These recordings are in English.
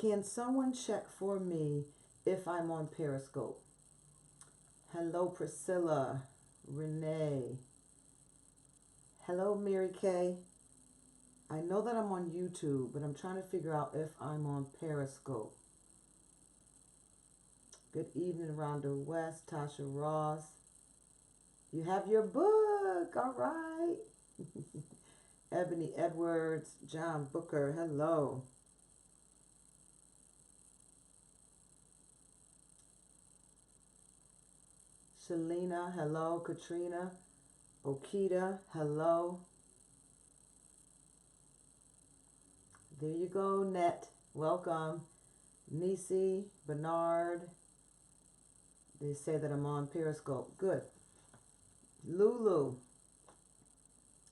Can someone check for me if I'm on Periscope? Hello, Priscilla, Renee. Hello, Mary Kay. I know that I'm on YouTube, but I'm trying to figure out if I'm on Periscope. Good evening, Rhonda West, Tasha Ross. You have your book, all right. Ebony Edwards, John Booker, hello. Shalina, hello. Katrina, Okita, hello. There you go, Net. Welcome. Nisi, Bernard. They say that I'm on Periscope. Good. Lulu,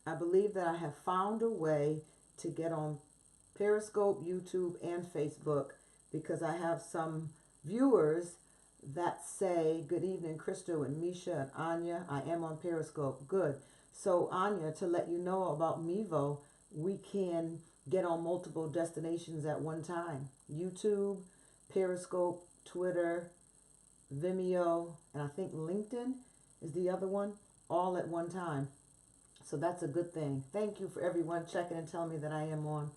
I believe that I have found a way to get on Periscope, YouTube, and Facebook because I have some viewers that say, good evening, Crystal and Misha and Anya. I am on Periscope. Good. So, Anya, to let you know about Mevo, we can get on multiple destinations at one time. YouTube, Periscope, Twitter, Vimeo, and I think LinkedIn is the other one, all at one time. So that's a good thing. Thank you for everyone checking and telling me that I am on.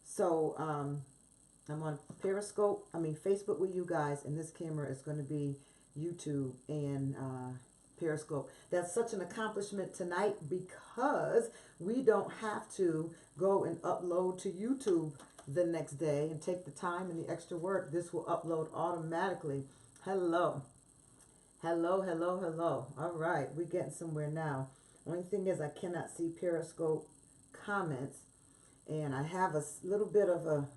So I'm on Facebook with you guys, and this camera is going to be YouTube and Periscope. That's such an accomplishment tonight because we don't have to go and upload to YouTube the next day and take the time and the extra work. This will upload automatically. Hello. Hello, hello, hello. All right, we're getting somewhere now. Only thing is I cannot see Periscope comments, and I have a little bit of a,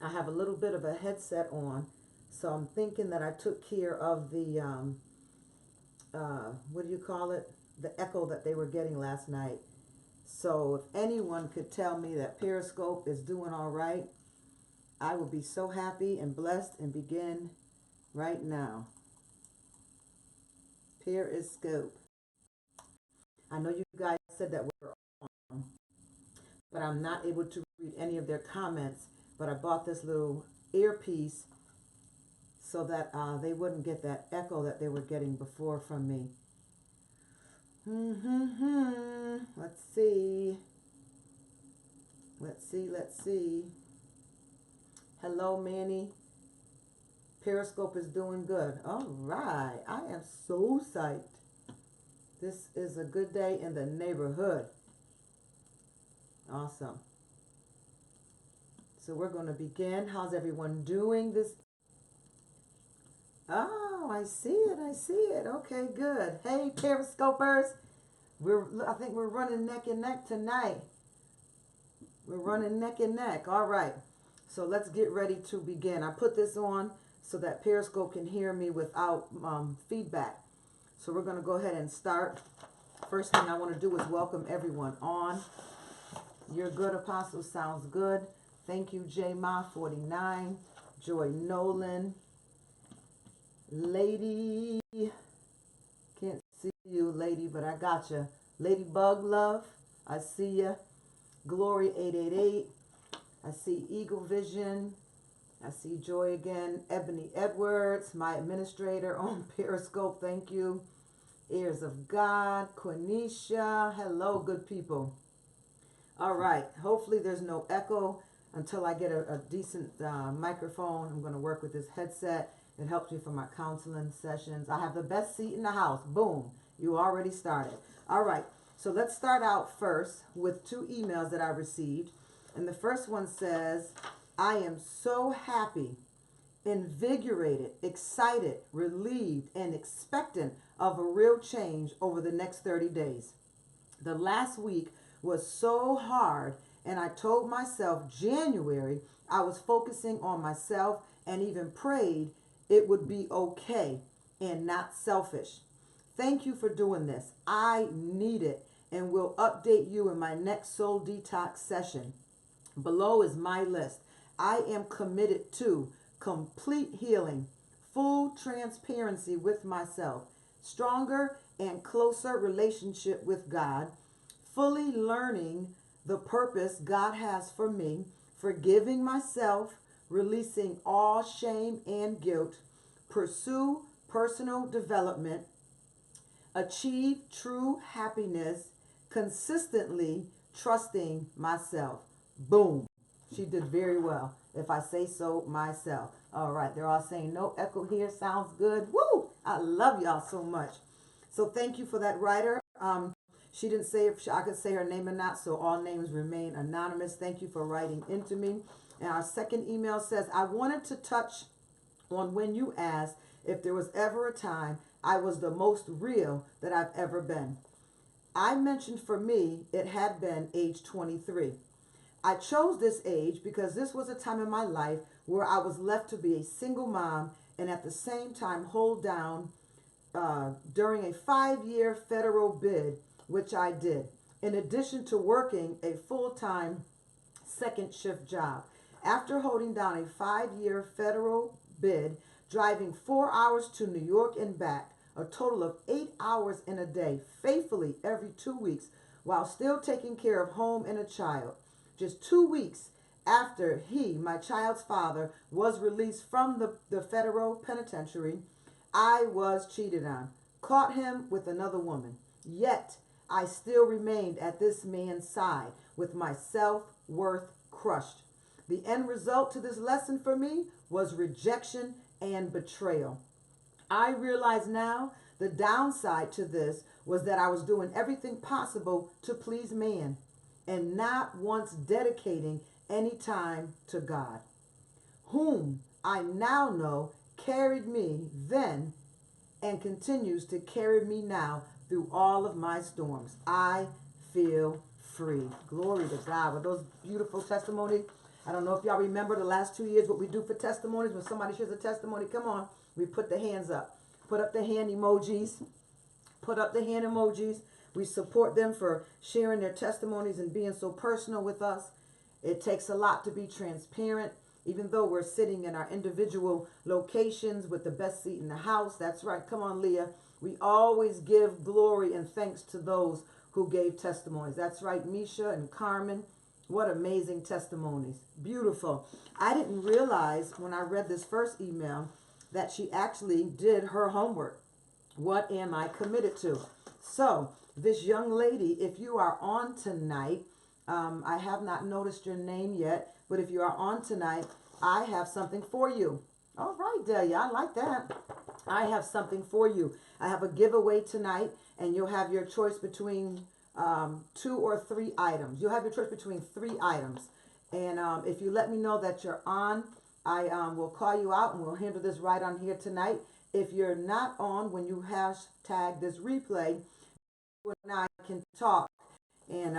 I have a little bit of a headset on, so I'm thinking that I took care of the, what do you call it? The echo that they were getting last night. So if anyone could tell me that Periscope is doing all right, I would be so happy and blessed and begin right now. Periscope. I know you guys said that we're on, but I'm not able to read any of their comments. But I bought this little earpiece so that they wouldn't get that echo that they were getting before from me. Let's see. Let's see. Hello, Manny. Periscope is doing good. All right. I am so psyched. This is a good day in the neighborhood. Awesome. So we're going to begin. How's everyone doing this? Oh, I see it. I see it. Okay, good. Hey, Periscopers. I think we're running neck and neck tonight. We're running neck and neck. All right. So let's get ready to begin. I put this on so that Periscope can hear me without feedback. So we're going to go ahead and start. First thing I want to do is welcome everyone on. You're good, Apostle. Sounds good. Thank you, J Ma 49, Joy Nolan, Lady. Can't see you, Lady, but I got you. Ladybug Love, I see you. Glory 888. I see Eagle Vision. I see Joy again. Ebony Edwards, my administrator on Periscope. Thank you. Ears of God. Quenisha. Hello, good people. All right. Hopefully there's no echo until I get a decent microphone. I'm going to work with this headset. It helps me for my counseling sessions. I have the best seat in the house. Boom. You already started. All right. So let's start out first with 2 emails that I received. And the first one says, I am so happy, invigorated, excited, relieved, and expectant of a real change over the next 30 days. The last week was so hard, and I told myself January I was focusing on myself and even prayed it would be okay and not selfish. Thank you for doing this. I need it and will update you in my next soul detox session. Below is my list. I am committed to complete healing, full transparency with myself, stronger and closer relationship with God, fully learning the purpose God has for me, forgiving myself, releasing all shame and guilt, pursue personal development, achieve true happiness, consistently trusting myself. Boom. She did very well, if I say so myself. All right, they're all saying no echo here. Sounds good. Woo! I love y'all so much. So thank you for that writer. She didn't say if I could say her name or not, so all names remain anonymous. Thank you for writing into me. And our second email says, I wanted to touch on when you asked if there was ever a time I was the most real that I've ever been. I mentioned for me, it had been age 23. I chose this age because this was a time in my life where I was left to be a single mom and at the same time hold down during a 5-year federal bid, which I did, in addition to working a full-time second shift job. After holding down a 5-year federal bid, driving 4 hours to New York and back, a total of 8 hours in a day, faithfully every 2 weeks, while still taking care of home and a child. Just 2 weeks after my child's father, was released from the federal penitentiary, I was cheated on, caught him with another woman. Yet, I still remained at this man's side with my self-worth crushed. The end result to this lesson for me was rejection and betrayal. I realize now the downside to this was that I was doing everything possible to please man and not once dedicating any time to God, whom I now know carried me then and continues to carry me now through all of my storms. I feel free. Glory to God. With those beautiful testimonies. I don't know if y'all remember the last 2 years what we do for testimonies. When somebody shares a testimony, come on, we put the hands up. Put up the hand emojis. Put up the hand emojis. We support them for sharing their testimonies and being so personal with us. It takes a lot to be transparent, even though we're sitting in our individual locations with the best seat in the house. That's right. Come on, Leah. We always give glory and thanks to those who gave testimonies. That's right, Misha and Carmen. What amazing testimonies. Beautiful. I didn't realize when I read this first email that she actually did her homework. What am I committed to? So, this young lady, if you are on tonight, I have not noticed your name yet, but if you are on tonight, I have something for you. All right, Delia, I like that. I have something for you. I have a giveaway tonight, and you'll have your choice between 2 or 3 items. You'll have your choice between 3 items. And if you let me know that you're on, I will call you out, and we'll handle this right on here tonight. If you're not on, when you hashtag this replay, you and I can talk, and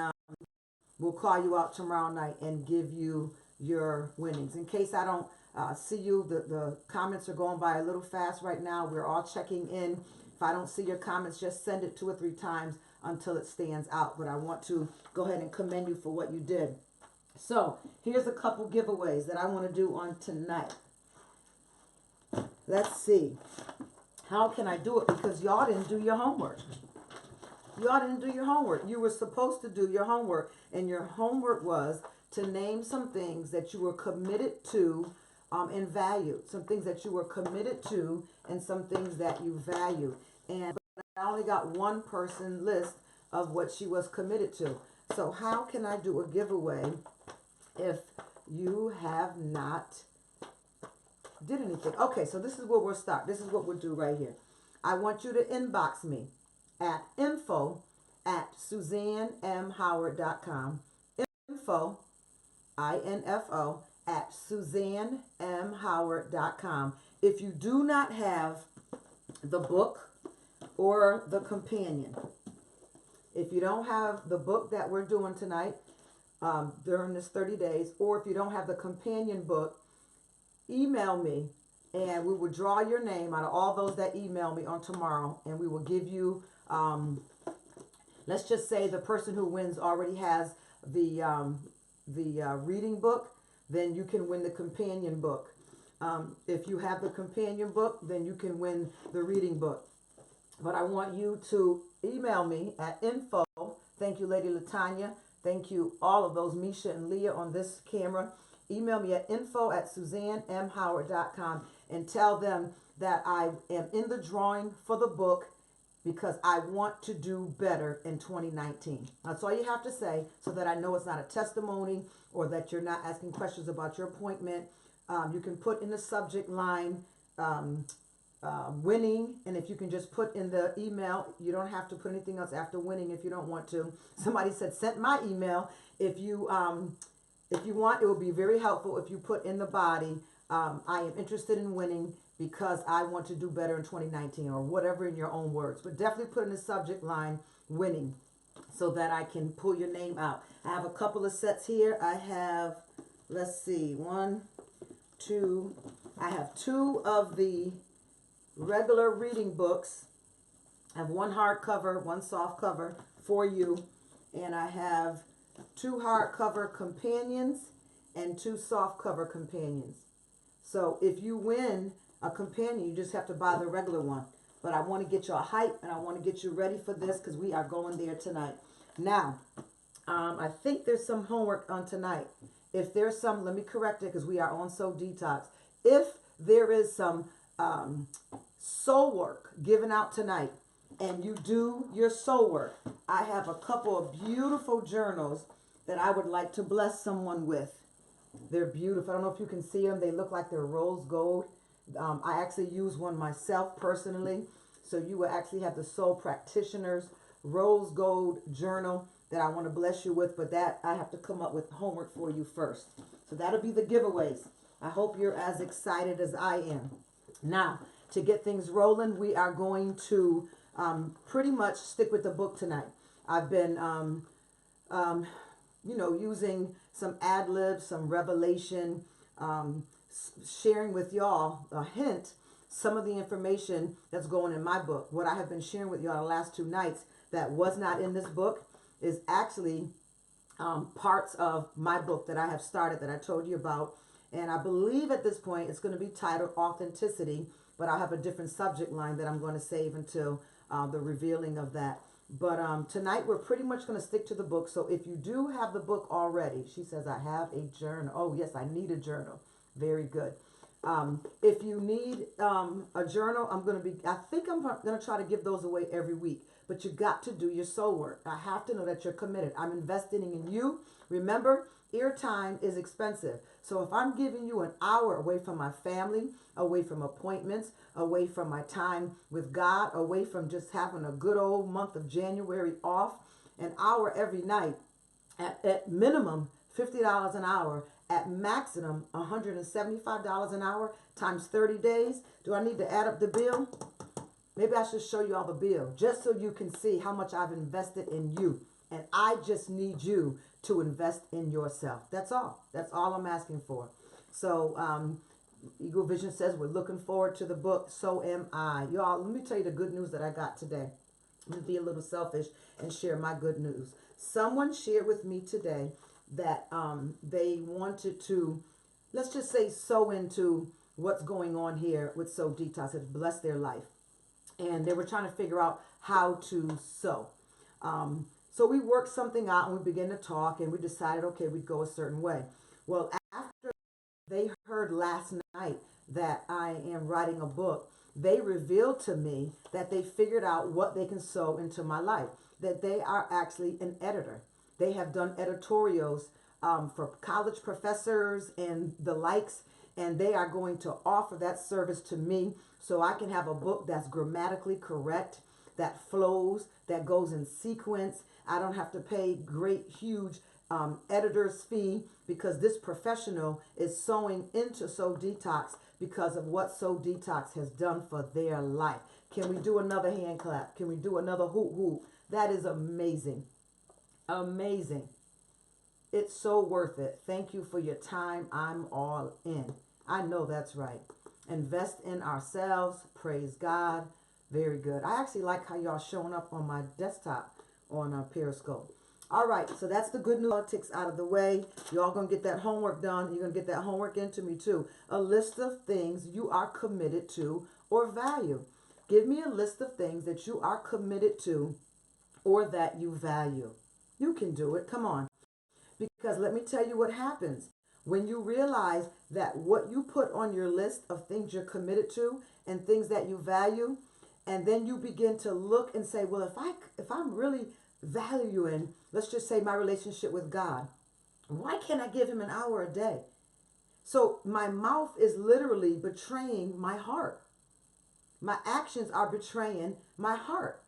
we'll call you out tomorrow night and give you your winnings. In case I don't see you, the comments are going by a little fast right now. We're all checking in. If I don't see your comments, just send it 2 or 3 times until it stands out. But I want to go ahead and commend you for what you did. So here's a couple giveaways that I want to do on tonight. Let's see. How can I do it? Because y'all didn't do your homework. Y'all didn't do your homework. You were supposed to do your homework. And your homework was to name some things that you were committed to and valued. Some things that you were committed to and some things that you valued. And I only got one person list of what she was committed to. So how can I do a giveaway if you have not did anything? Okay, so this is where we'll start. This is what we'll do right here. I want you to inbox me at info@SuzanneMHoward.com. Info, I-N-F-O, at SuzanneMHoward.com. If you do not have the book or the companion, if you don't have the book that we're doing tonight during this 30 days, or if you don't have the companion book, email me and we will draw your name out of all those that email me on tomorrow, and we will give you, let's just say the person who wins already has the reading book, then you can win the companion book. If you have the companion book, then you can win the reading book. But I want you to email me at info. Thank you, Lady Latanya. Thank you, all of those, Misha and Leah on this camera. email me at info@suzannemhoward.com and tell them that I am in the drawing for the book because I want to do better in 2019. That's all you have to say, so that I know it's not a testimony or that you're not asking questions about your appointment. You can put in the subject line winning, and if you can just put in the email, you don't have to put anything else after winning if you don't want to. Somebody said sent my email. If you want, it will be very helpful if you put in the body, I am interested in winning because I want to do better in 2019, or whatever in your own words. But definitely put in the subject line winning so that I can pull your name out. I have a couple of sets here. I have, let's see, one, two. I have two of the regular reading books. I have one hardcover, one soft cover for you. And I have two hardcover companions and two soft cover companions. So if you win a companion, you just have to buy the regular one. But I want to get you a hype, and I want to get you ready for this because we are going there tonight. Now, I think there's some homework on tonight. If there's some, let me correct it because we are on Soul Detox. If there is some soul work given out tonight and you do your soul work, I have a couple of beautiful journals that I would like to bless someone with. They're beautiful. I don't know if you can see them. They look like they're rose gold. I actually use one myself personally. So you will actually have the Soul Practitioner's rose gold journal that I want to bless you with. But that I have to come up with homework for you first. So that'll be the giveaways. I hope you're as excited as I am. Now, to get things rolling, we are going to pretty much stick with the book tonight. I've been, using some ad-libs, some revelation, sharing with y'all a hint, some of the information that's going in my book. What I have been sharing with y'all the last two nights that was not in this book is actually parts of my book that I have started that I told you about. And I believe at this point it's going to be titled Authenticity, but I'll have a different subject line that I'm going to save until the revealing of that. But tonight we're pretty much going to stick to the book. So if you do have the book already, she says, I have a journal. Oh, yes, I need a journal. Very good. If you need a journal, I think I'm going to try to give those away every week. But you got to do your soul work. I have to know that you're committed. I'm investing in you. Remember, airtime is expensive. So if I'm giving you an hour away from my family, away from appointments, away from my time with God, away from just having a good old month of January off, an hour every night, at minimum $50 an hour, at maximum $175 an hour, times 30 days. Do I need to add up the bill? Maybe I should show you all the bill, just so you can see how much I've invested in you. And I just need you to invest in yourself. That's all. That's all I'm asking for. So Eagle Vision says we're looking forward to the book. So am I. Y'all, let me tell you the good news that I got today. I'm going to be a little selfish and share my good news. Someone shared with me today that they wanted to, let's just say, sow into what's going on here with Soul Detox. It's blessed their life. And they were trying to figure out how to sow. So we worked something out and we began to talk and we decided, okay, we'd go a certain way. Well, after they heard last night that I am writing a book, they revealed to me that they figured out what they can sow into my life, that they are actually an editor. They have done editorials for college professors and the likes, and they are going to offer that service to me so I can have a book that's grammatically correct, that flows, that goes in sequence. I don't have to pay great, huge editor's fee because this professional is sewing into Soul Detox because of what Soul Detox has done for their life. Can we do another hand clap? Can we do another hoop hoop? That is amazing. Amazing. It's so worth it. Thank you for your time. I'm all in. I know that's right. Invest in ourselves. Praise God. Very good. I actually like how y'all showing up on my desktop on Periscope. All right, so that's the good news. Politics out of the way. Y'all gonna get that homework done. You're gonna get that homework into me too. A list of things you are committed to or value. Give me a list of things that you are committed to or that you value. You can do it. Come on. Because let me tell you what happens. When you realize that what you put on your list of things you're committed to and things that you value, and then you begin to look and say, well, if I'm really valuing, let's just say my relationship with God, why can't I give him an hour a day? So my mouth is literally betraying my heart. My actions are betraying my heart.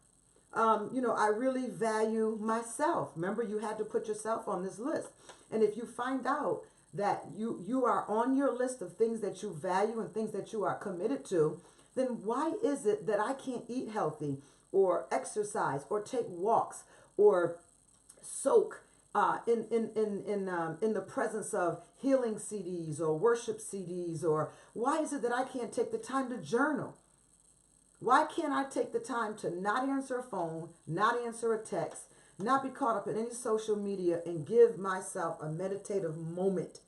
I really value myself. Remember, you had to put yourself on this list. And if you find out that you are on your list of things that you value and things that you are committed to, then why is it that I can't eat healthy or exercise or take walks or soak in the presence of healing CDs or worship CDs? Or why is it that I can't take the time to journal? Why can't I take the time to not answer a phone, not answer a text, not be caught up in any social media, and give myself a meditative moment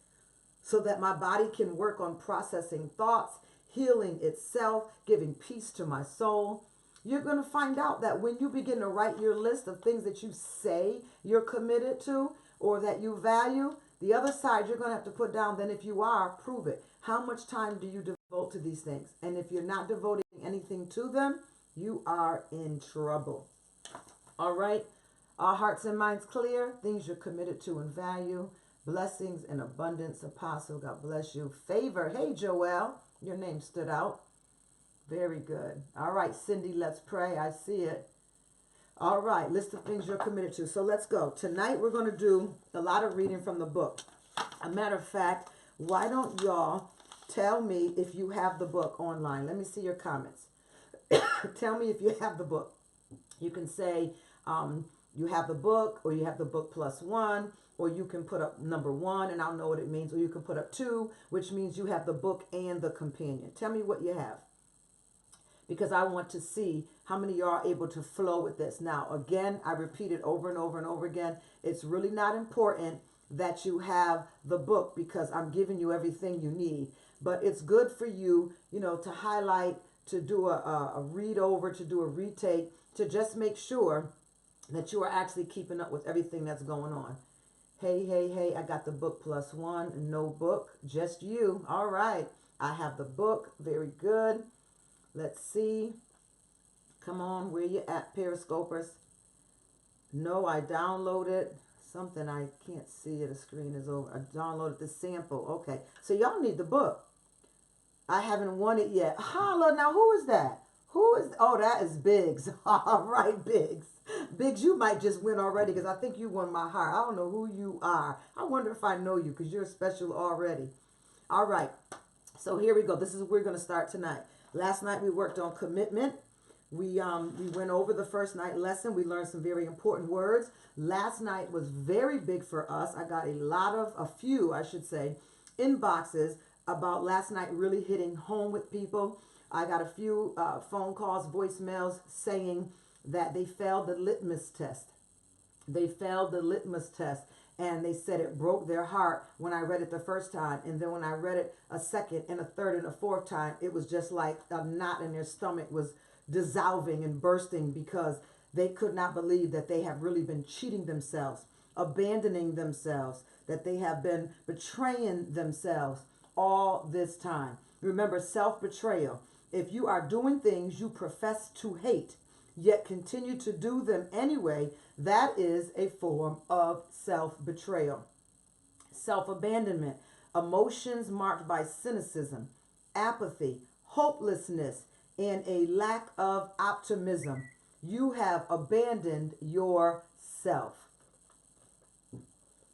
so that my body can work on processing thoughts, healing itself, giving peace to my soul? You're going to find out that when you begin to write your list of things that you say you're committed to or that you value, the other side you're going to have to put down, then if you are, prove it. How much time do you devote to these things? And if you're not devoting anything to them, you are in trouble. All right? Our hearts and minds clear, things you're committed to and value. Blessings and abundance. Apostle, God bless you. Favor. Hey, Joelle, your name stood out. Very good. All right, Cindy, let's pray. I see it. All right, list of things you're committed to. So let's go. Tonight we're going to do a lot of reading from the book. A matter of fact, why don't y'all tell me if you have the book online? Let me see your comments. Tell me if you have the book. You can say you have the book, or you have the book plus one, or you can put up number 1 and I'll know what it means, or you can put up 2, which means you have the book and the companion. Tell me what you have, because I want to see how many of y'all are able to flow with this. Now, again, I repeat it over and over and over again. It's really not important that you have the book because I'm giving you everything you need. But it's good for you, to highlight, to do a read over, to do a retake, to just make sure that you are actually keeping up with everything that's going on. Hey, I got the book plus one. No book, just you. All right. I have the book. Very good. Let's see. Come on, where you at, Periscopers? No, I downloaded something. I can't see it. The screen is over. I downloaded the sample. Okay. So y'all need the book. I haven't won it yet. Holla, now who is that? Oh, that is Biggs. All right, Biggs. Biggs, you might just win already because I think you won my heart. I don't know who you are. I wonder if I know you because you're special already. All right. So here we go. This is where we're going to start tonight. Last night we worked on commitment. We went over the first night lesson. We learned some very important words. Last night was very big for us. I got a few inboxes about last night really hitting home with people. I got a few phone calls, voicemails saying that they failed the litmus test. They failed the litmus test. And they said it broke their heart when I read it the first time. And then when I read it a second and a third and a fourth time, it was just like a knot in their stomach was dissolving and bursting because they could not believe that they have really been cheating themselves, abandoning themselves, that they have been betraying themselves all this time. Remember, self-betrayal. If you are doing things you profess to hate, yet continue to do them anyway, that is a form of self-betrayal. Self-abandonment, emotions marked by cynicism, apathy, hopelessness, and a lack of optimism. You have abandoned yourself.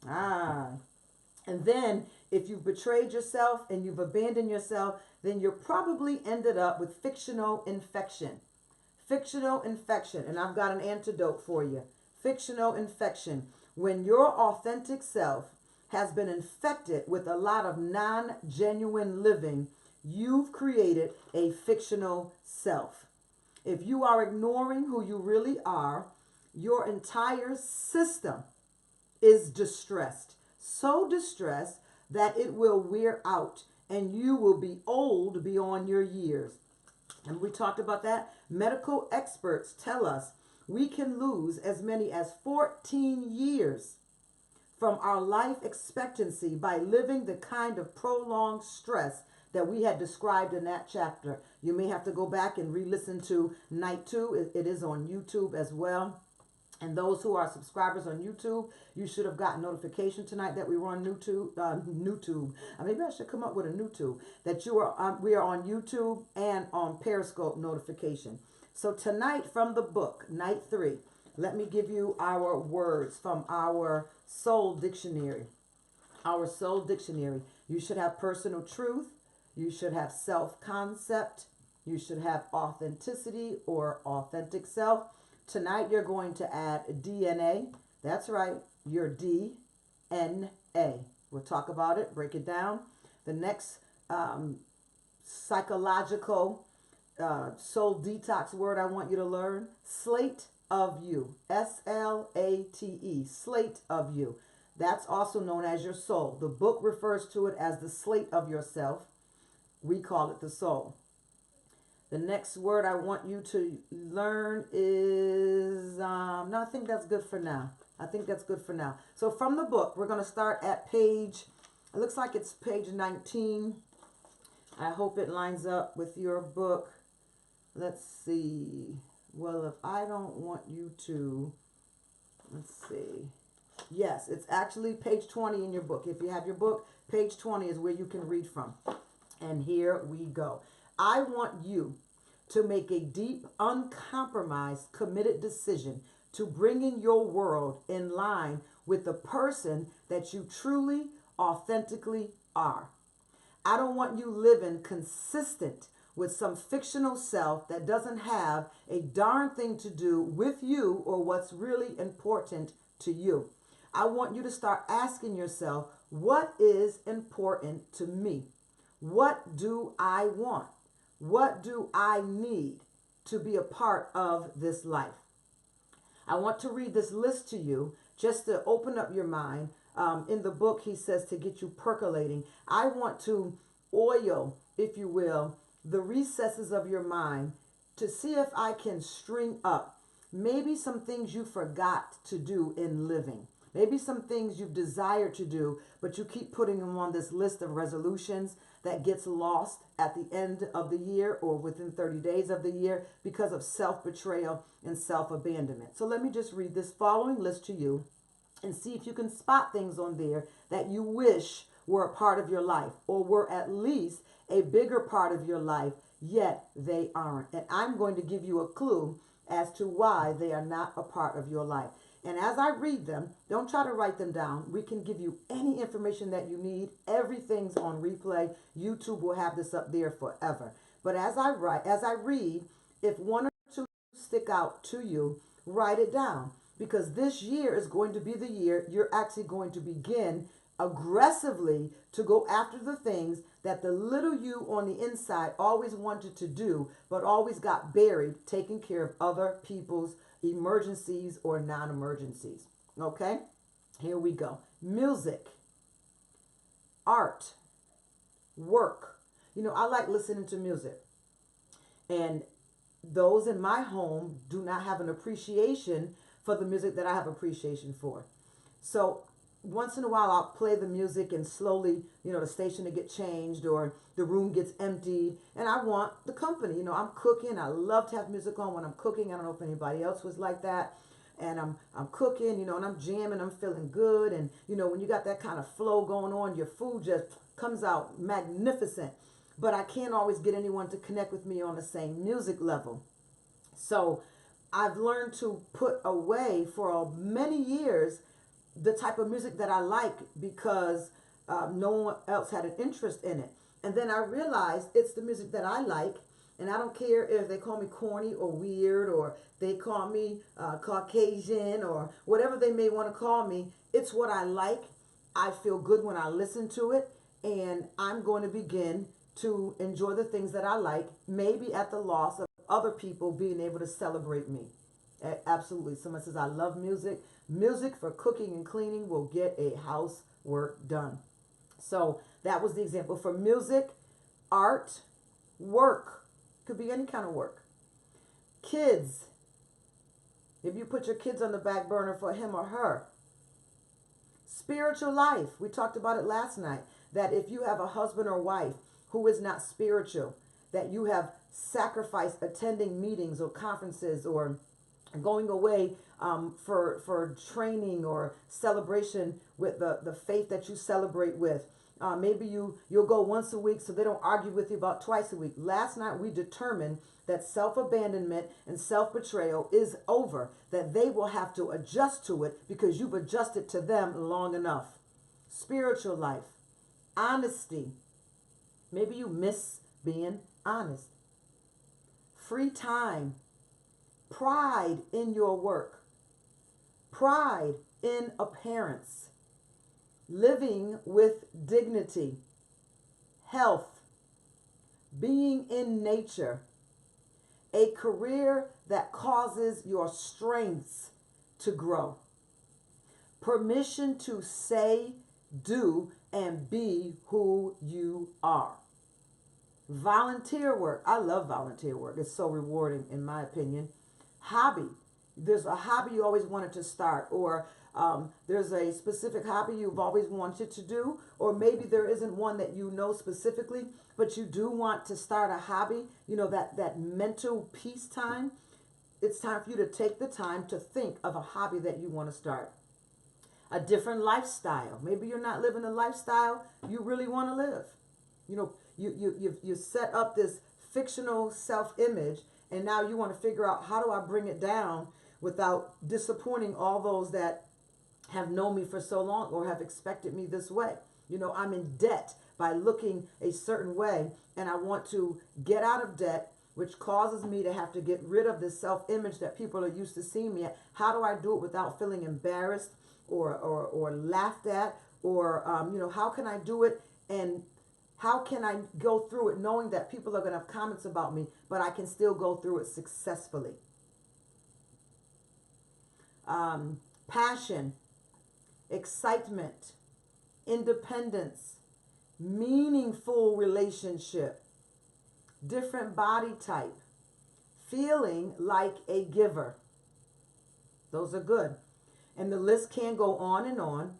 And then if you've betrayed yourself and you've abandoned yourself, then you're probably ended up with fictional infection. Fictional infection, and I've got an antidote for you. Fictional infection, when your authentic self has been infected with a lot of non-genuine living, you've created a fictional self. If you are ignoring who you really are, your entire system is distressed. So distressed that it will wear out and you will be old beyond your years. And we talked about that. Medical experts tell us we can lose as many as 14 years from our life expectancy by living the kind of prolonged stress that we had described in that chapter. You may have to go back and re-listen to night 2. It is on YouTube as well. And those who are subscribers on YouTube, you should have gotten notification tonight that we were on YouTube. Maybe I should come up with a YouTube that we are on YouTube and on Periscope notification. So tonight from the book, night 3, let me give you our words from our soul dictionary. Our soul dictionary. You should have personal truth. You should have self-concept. You should have authenticity or authentic self. Tonight you're going to add DNA. That's right, your DNA. We'll talk about it, break it down. The next psychological soul detox word I want you to learn, slate of you. S-L-A-T-E, slate of you. That's also known as your soul. The book refers to it as the slate of yourself. We call it the soul. The next word I want you to learn is, no, I think that's good for now. So from the book, we're going to start at page, it looks like it's page 19. I hope it lines up with your book. Let's see. Well, if I don't want you to, let's see. Yes, it's actually page 20 in your book. If you have your book, page 20 is where you can read from. And here we go. I want you to make a deep, uncompromised, committed decision to bringing your world in line with the person that you truly, authentically are. I don't want you living consistent with some fictional self that doesn't have a darn thing to do with you or what's really important to you. I want you to start asking yourself, what is important to me? What do I want? What do I need to be a part of this life? I want to read this list to you just to open up your mind. In the book, he says to get you percolating. I want to oil, if you will, the recesses of your mind to see if I can string up maybe some things you forgot to do in living. Maybe some things you've desired to do, but you keep putting them on this list of resolutions that gets lost at the end of the year or within 30 days of the year because of self-betrayal and self-abandonment. So let me just read this following list to you and see if you can spot things on there that you wish were a part of your life or were at least a bigger part of your life, yet they aren't. And I'm going to give you a clue as to why they are not a part of your life. And as I read them, don't try to write them down. We can give you any information that you need. Everything's on replay. YouTube will have this up there forever. But as I read, if one or two stick out to you, write it down. Because this year is going to be the year you're actually going to begin aggressively to go after the things that the little you on the inside always wanted to do, but always got buried taking care of other people's emergencies or non-emergencies. Okay, here we go. Music, art, work. You know, I like listening to music, and those in my home do not have an appreciation for the music that I have appreciation for. So once in a while I'll play the music and slowly, you know, the station to get changed or the room gets emptied and I want the company. You know, I'm cooking. I love to have music on when I'm cooking. I don't know if anybody else was like that. And I'm cooking, you know, and I'm jamming. I'm feeling good. And, you know, when you got that kind of flow going on, your food just comes out magnificent. But I can't always get anyone to connect with me on the same music level. So I've learned to put away for many years the type of music that I like because no one else had an interest in it. And then I realized it's the music that I like. And I don't care if they call me corny or weird or they call me Caucasian or whatever they may want to call me. It's what I like. I feel good when I listen to it. And I'm going to begin to enjoy the things that I like, maybe at the loss of other people being able to celebrate me. Absolutely. Someone says, I love music. Music for cooking and cleaning will get a housework done. So that was the example for music, art, work. Could be any kind of work. Kids. If you put your kids on the back burner for him or her. Spiritual life. We talked about it last night, that if you have a husband or wife who is not spiritual, that you have sacrificed attending meetings or conferences or going away for training or celebration with the faith that you celebrate with. Maybe you'll go once a week so they don't argue with you about twice a week. Last night we determined that self-abandonment and self-betrayal is over, that they will have to adjust to it because you've adjusted to them long enough. Spiritual life, honesty. Maybe you miss being honest. Free time, pride in your work, pride in appearance, living with dignity, health, being in nature, a career that causes your strengths to grow, permission to say, do, and be who you are. Volunteer work. I love volunteer work. It's so rewarding, in my opinion. Hobby. There's a hobby you always wanted to start, or there's a specific hobby you've always wanted to do, or maybe there isn't one that you know specifically, but you do want to start a hobby. You know, that mental peace time. It's time for you to take the time to think of a hobby that you want to start. A different lifestyle. Maybe you're not living the lifestyle you really want to live. You know, you set up this fictional self-image, and now you want to figure out, how do I bring it down without disappointing all those that have known me for so long or have expected me this way. You know, I'm in debt by looking a certain way, and I want to get out of debt, which causes me to have to get rid of this self-image that people are used to seeing me at. How do I do it without feeling embarrassed or laughed at? Or, you know, how can I do it, and how can I go through it knowing that people are going to have comments about me, but I can still go through it successfully? Passion, excitement, independence, meaningful relationship, different body type, feeling like a giver. Those are good. And the list can go on and on.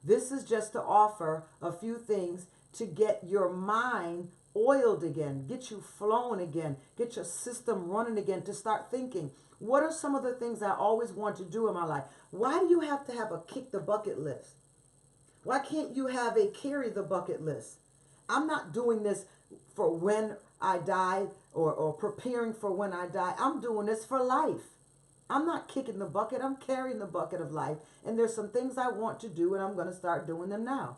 This is just to offer a few things to get your mind oiled again, get you flowing again, get your system running again, to start thinking, what are some of the things I always want to do in my life? Why do you have to have a kick the bucket list? Why can't you have a carry the bucket list? I'm not doing this for when I die or preparing for when I die. I'm doing this for life. I'm not kicking the bucket. I'm carrying the bucket of life. And there's some things I want to do, and I'm going to start doing them now.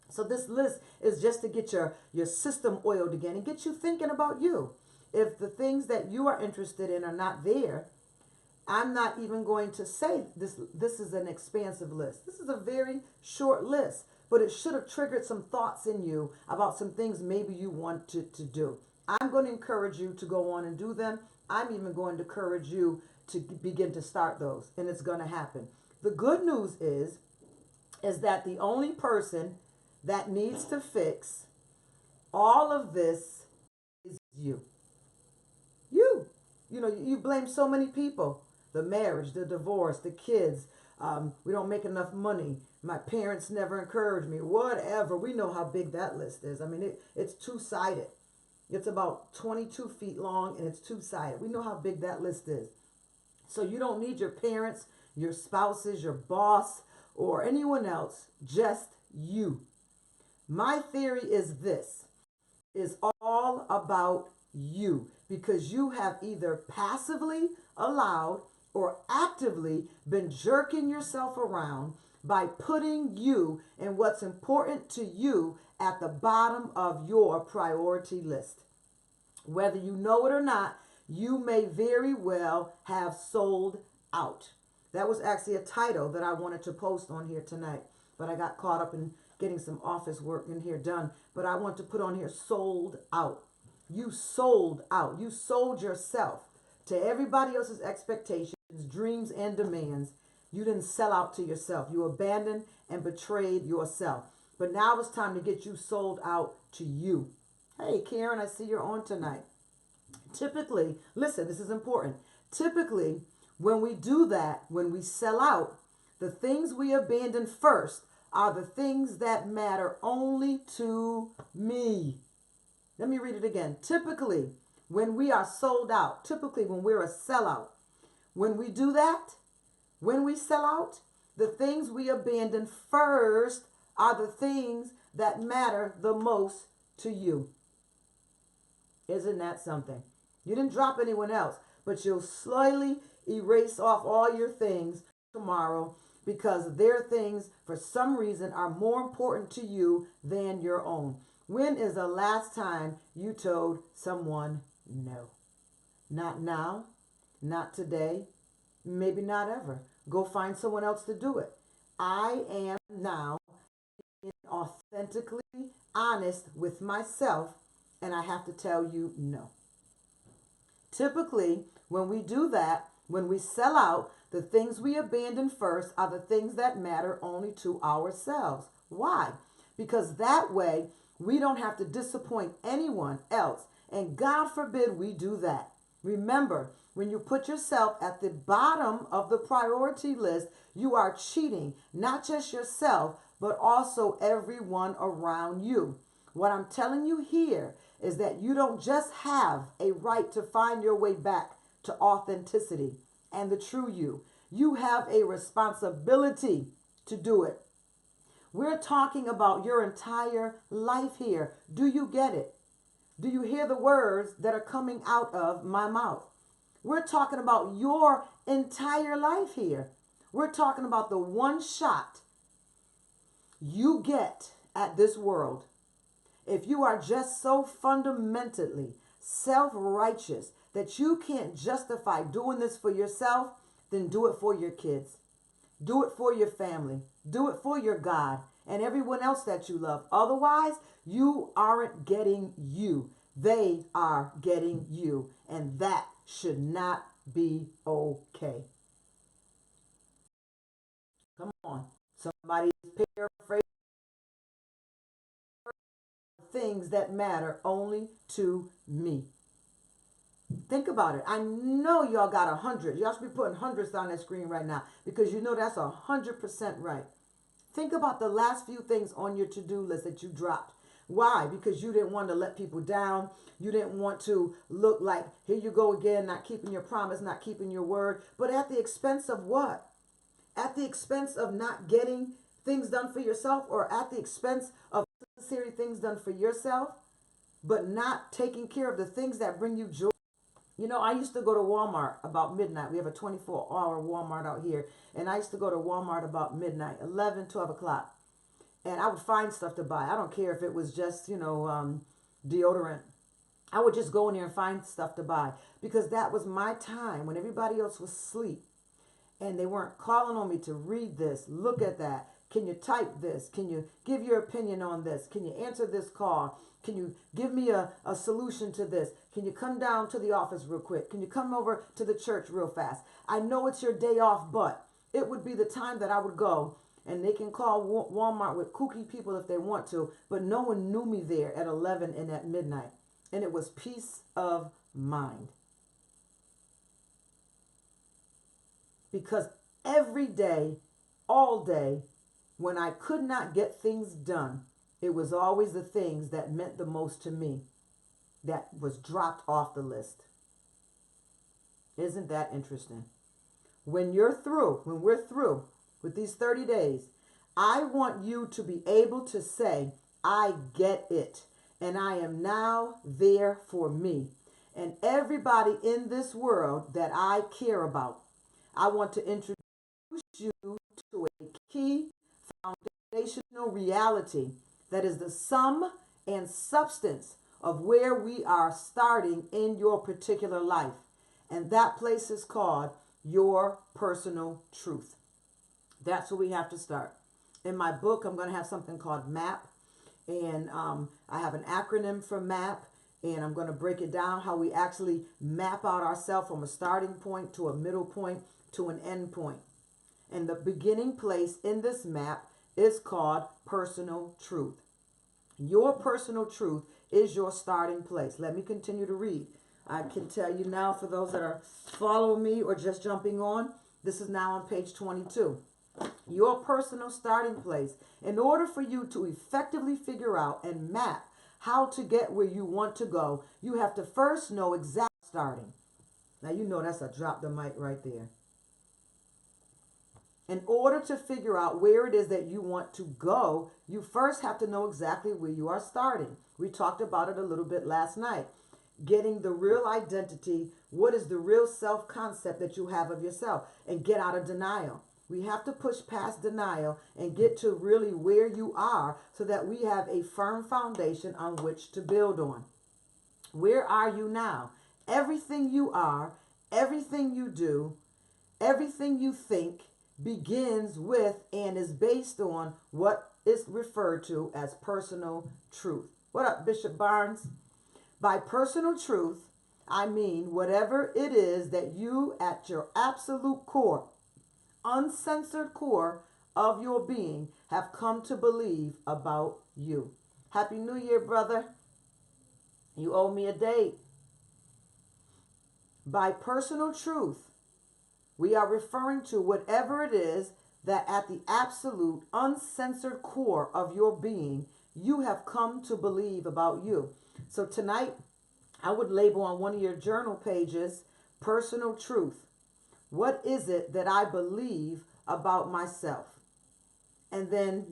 So this list is just to get your system oiled again and get you thinking about you. If the things that you are interested in are not there, I'm not even going to say this is an expansive list. This is a very short list, but it should have triggered some thoughts in you about some things maybe you want to do. I'm going to encourage you to go on and do them. I'm even going to encourage you to begin to start those, and it's going to happen. The good news is that the only person that needs to fix all of this is you. You know, you blame so many people. The marriage, the divorce, the kids. We don't make enough money. My parents never encouraged me. Whatever. We know how big that list is. I mean, it's two-sided. It's about 22 feet long, and it's two-sided. We know how big that list is. So you don't need your parents, your spouses, your boss, or anyone else. Just you. My theory is this is all about you, because you have either passively allowed or actively been jerking yourself around by putting you and what's important to you at the bottom of your priority list. Whether you know it or not, you may very well have sold out. That was actually a title that I wanted to post on here tonight, but I got caught up in getting some office work in here done. But I want to put on here sold out. You sold out. You sold yourself to everybody else's expectations, dreams, and demands. You didn't sell out to yourself. You abandoned and betrayed yourself. But now it's time to get you sold out to you. Hey, Karen, I see you're on tonight. Typically, listen, this is important. Typically, when we do that, when we sell out, the things we abandon first are the things that matter only to me. Let me read it again. Typically, when we are sold out, typically when we're a sellout, when we do that, when we sell out, the things we abandon first are the things that matter the most to you. Isn't that something? You didn't drop anyone else, but you'll slowly erase off all your things tomorrow because their things, for some reason, are more important to you than your own. When is the last time you told someone no? Not now, not today, maybe not ever. Go find someone else to do it. I am now authentically honest with myself, and I have to tell you no. Typically, when we do that, when we sell out, the things we abandon first are the things that matter only to ourselves. Why? Because that way we don't have to disappoint anyone else. And God forbid we do that. Remember, when you put yourself at the bottom of the priority list, you are cheating not just yourself, but also everyone around you. What I'm telling you here is that you don't just have a right to find your way back to authenticity and the true you. You have a responsibility to do it. We're talking about your entire life here. Do you get it? Do you hear the words that are coming out of my mouth? We're talking about your entire life here. We're talking about the one shot you get at this world. If you are just so fundamentally self-righteous that you can't justify doing this for yourself, then do it for your kids. Do it for your family. Do it for your God and everyone else that you love. Otherwise, you aren't getting you. They are getting you. And that should not be okay. Come on. Somebody is paraphrasing things that matter only to me. Think about it. I know y'all got 100. Y'all should be putting hundreds on that screen right now because you know that's 100% right. Think about the last few things on your to-do list that you dropped. Why? Because you didn't want to let people down. You didn't want to look like, here you go again, not keeping your promise, not keeping your word. But at the expense of what? At the expense of not getting things done for yourself, or at the expense of necessary things done for yourself, but not taking care of the things that bring you joy. You know, I used to go to Walmart about midnight. We have a 24-hour Walmart out here. And I used to go to Walmart about midnight, 11, 12 o'clock. And I would find stuff to buy. I don't care if it was just, deodorant. I would just go in there and find stuff to buy. Because that was my time when everybody else was asleep. And they weren't calling on me to read this, look at that. Can you type this? Can you give your opinion on this? Can you answer this call? Can you give me a solution to this? Can you come down to the office real quick? Can you come over to the church real fast? I know it's your day off, but it would be the time that I would go, and they can call Walmart with kooky people if they want to, but no one knew me there at 11 and at midnight. And it was peace of mind. Because every day, all day, when I could not get things done, it was always the things that meant the most to me that was dropped off the list. Isn't that interesting? When we're through with these 30 days, I want you to be able to say, I get it. And I am now there for me and everybody in this world that I care about. I want to introduce you to a key foundational reality that is the sum and substance of where we are starting in your particular life. And that place is called your personal truth. That's where we have to start. In my book, I'm going to have something called MAP. And I have an acronym for MAP. And I'm going to break it down how we actually map out ourselves from a starting point to a middle point to an end point. And the beginning place in this map is called personal truth. Your personal truth is your starting place. Let me continue to read. I can tell you now, for those that are following me or just jumping on, this is now on page 22. your personal starting place. In order for you to effectively figure out and map how to get where you want to go, you have to first know exactly starting. Now you know that's a drop the mic right there. In order to figure out where it is that you want to go, you first have to know exactly where you are starting. We talked about it a little bit last night. Getting the real identity, what is the real self-concept that you have of yourself, and get out of denial. We have to push past denial and get to really where you are so that we have a firm foundation on which to build on. Where are you now? Everything you are, everything you do, everything you think begins with and is based on what is referred to as personal truth. What up, Bishop Barnes? By personal truth, I mean whatever it is that you at your absolute core, uncensored core of your being have come to believe about you. Happy New Year, brother. You owe me a date. By personal truth, we are referring to whatever it is that at the absolute uncensored core of your being, you have come to believe about you. So tonight, I would label on one of your journal pages, personal truth. What is it that I believe about myself? And then,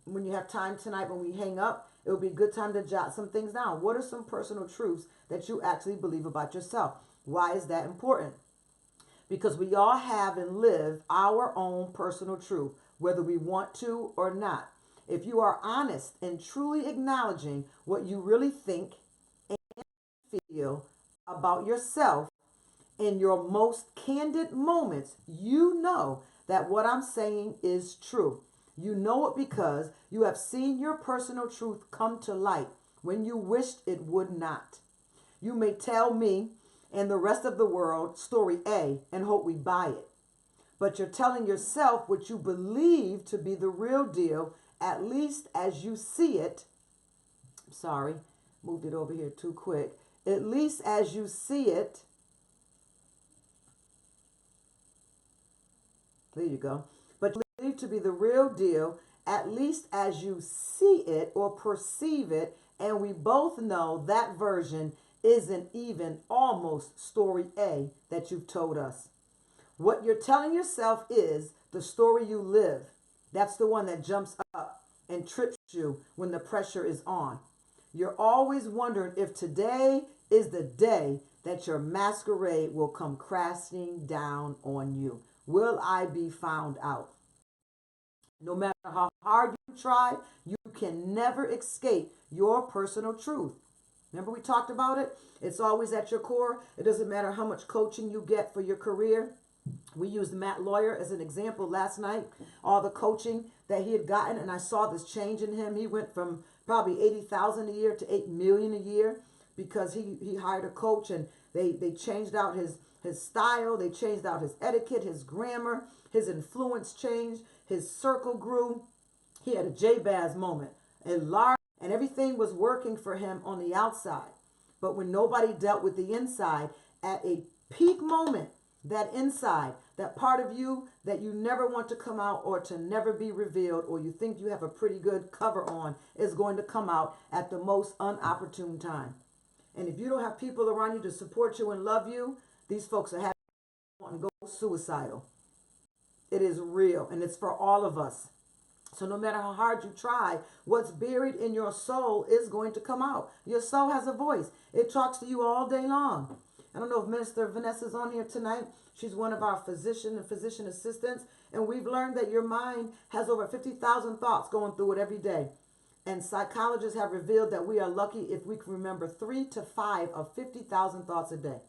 when you have time tonight, when we hang up, it will be a good time to jot some things down. What are some personal truths that you actually believe about yourself? Why is that important? Because we all have and live our own personal truth, whether we want to or not. If you are honest and truly acknowledging what you really think and feel about yourself in your most candid moments, you know that what I'm saying is true. You know it because you have seen your personal truth come to light when you wished it would not. You may tell me and the rest of the world story A and hope we buy it. But you're telling yourself what you believe to be the real deal, at least as you see it. Sorry, moved it over here too quick. At least as you see it. There you go. But you believe to be the real deal, at least as you see it or perceive it. And we both know that version isn't even almost story A that you've told us. What you're telling yourself is the story you live. That's the one that jumps up and trips you when the pressure is on. You're always wondering if today is the day that your masquerade will come crashing down on you. Will I be found out? No matter how hard you try, you can never escape your personal truth. Remember we talked about it? It's always at your core. It doesn't matter how much coaching you get for your career. We used Matt Lawyer as an example last night. All the coaching that he had gotten, and I saw this change in him. He went from probably 80,000 a year to 8 million a year because he hired a coach, and they changed out his style. They changed out his etiquette, his grammar, his influence changed, his circle grew. He had a Jabez moment, a large, and everything was working for him on the outside. But when nobody dealt with the inside, at a peak moment, that inside, that part of you that you never want to come out or to never be revealed, or you think you have a pretty good cover on, is going to come out at the most unopportune time. And if you don't have people around you to support you and love you, these folks are having to go suicidal. It is real, and it's for all of us. So no matter how hard you try, what's buried in your soul is going to come out. Your soul has a voice. It talks to you all day long. I don't know if Minister Vanessa's on here tonight. She's one of our physician and physician assistants. And we've learned that your mind has over 50,000 thoughts going through it every day. And psychologists have revealed that we are lucky if we can remember 3 to 5 of 50,000 thoughts a day.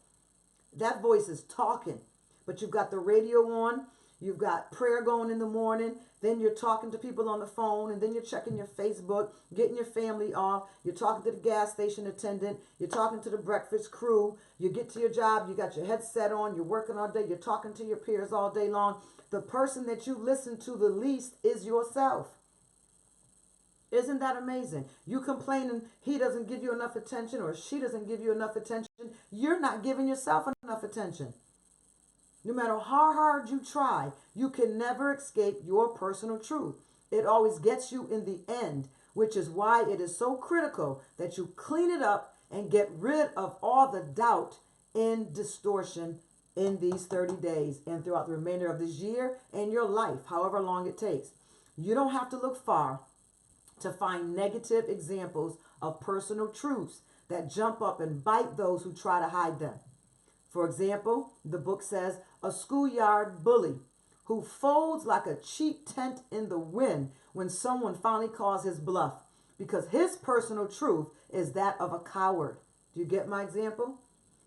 That voice is talking. But you've got the radio on. You've got prayer going in the morning. Then you're talking to people on the phone, and then you're checking your Facebook, getting your family off. You're talking to the gas station attendant. You're talking to the breakfast crew. You get to your job. You got your headset on. You're working all day. You're talking to your peers all day long. The person that you listen to the least is yourself. Isn't that amazing? You complaining he doesn't give you enough attention or she doesn't give you enough attention. You're not giving yourself enough attention. No matter how hard you try, you can never escape your personal truth. It always gets you in the end, which is why it is so critical that you clean it up and get rid of all the doubt and distortion in these 30 days and throughout the remainder of this year and your life, however long it takes. You don't have to look far to find negative examples of personal truths that jump up and bite those who try to hide them. For example, the book says a schoolyard bully who folds like a cheap tent in the wind when someone finally calls his bluff because his personal truth is that of a coward. Do you get my example?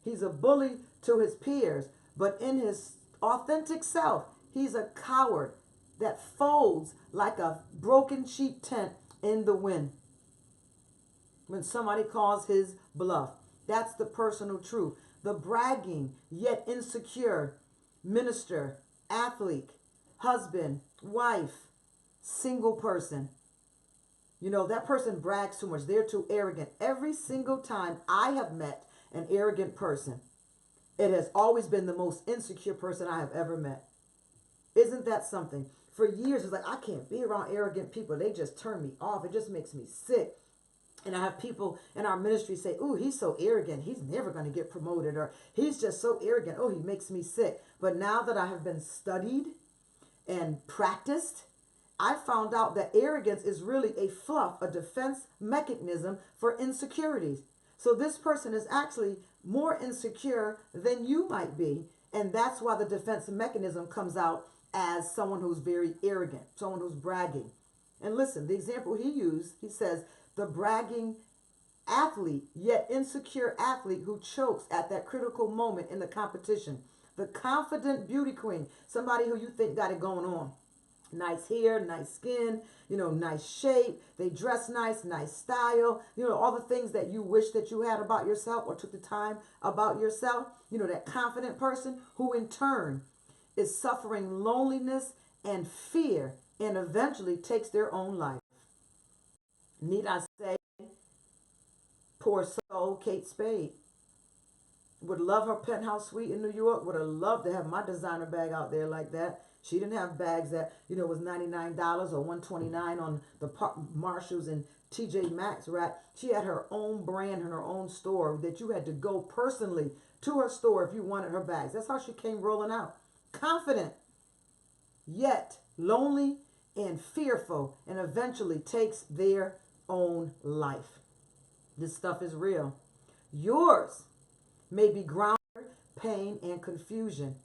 He's a bully to his peers, but in his authentic self, he's a coward that folds like a broken cheap tent in the wind when somebody calls his bluff. That's the personal truth. The bragging yet insecure minister, athlete, husband, wife, single person. You know, that person brags too much. They're too arrogant. Every single time I have met an arrogant person, it has always been the most insecure person I have ever met. Isn't that something? For years, it's like, I can't be around arrogant people. They just turn me off. It just makes me sick. And I have people in our ministry say, "Ooh, he's so arrogant. He's never going to get promoted." Or he's just so arrogant. "Oh, he makes me sick." But now that I have been studied and practiced, I found out that arrogance is really a fluff, a defense mechanism for insecurities. So this person is actually more insecure than you might be. And that's why the defense mechanism comes out as someone who's very arrogant, someone who's bragging. And listen, the example he used, he says, the bragging athlete, yet insecure athlete who chokes at that critical moment in the competition. The confident beauty queen, somebody who you think got it going on. Nice hair, nice skin, nice shape. They dress nice, nice style. All the things that you wish that you had about yourself or took the time about yourself. That confident person who in turn is suffering loneliness and fear and eventually takes their own life. Need I say, poor soul, Kate Spade. Would love her penthouse suite in New York. Would have loved to have my designer bag out there like that. She didn't have bags that, was $99 or $129 on the Marshalls and TJ Maxx rack. She had her own brand and her own store that you had to go personally to her store if you wanted her bags. That's how she came rolling out. Confident, yet lonely and fearful, and eventually takes their own life. This stuff is real. Yours may be grounded in pain and confusion.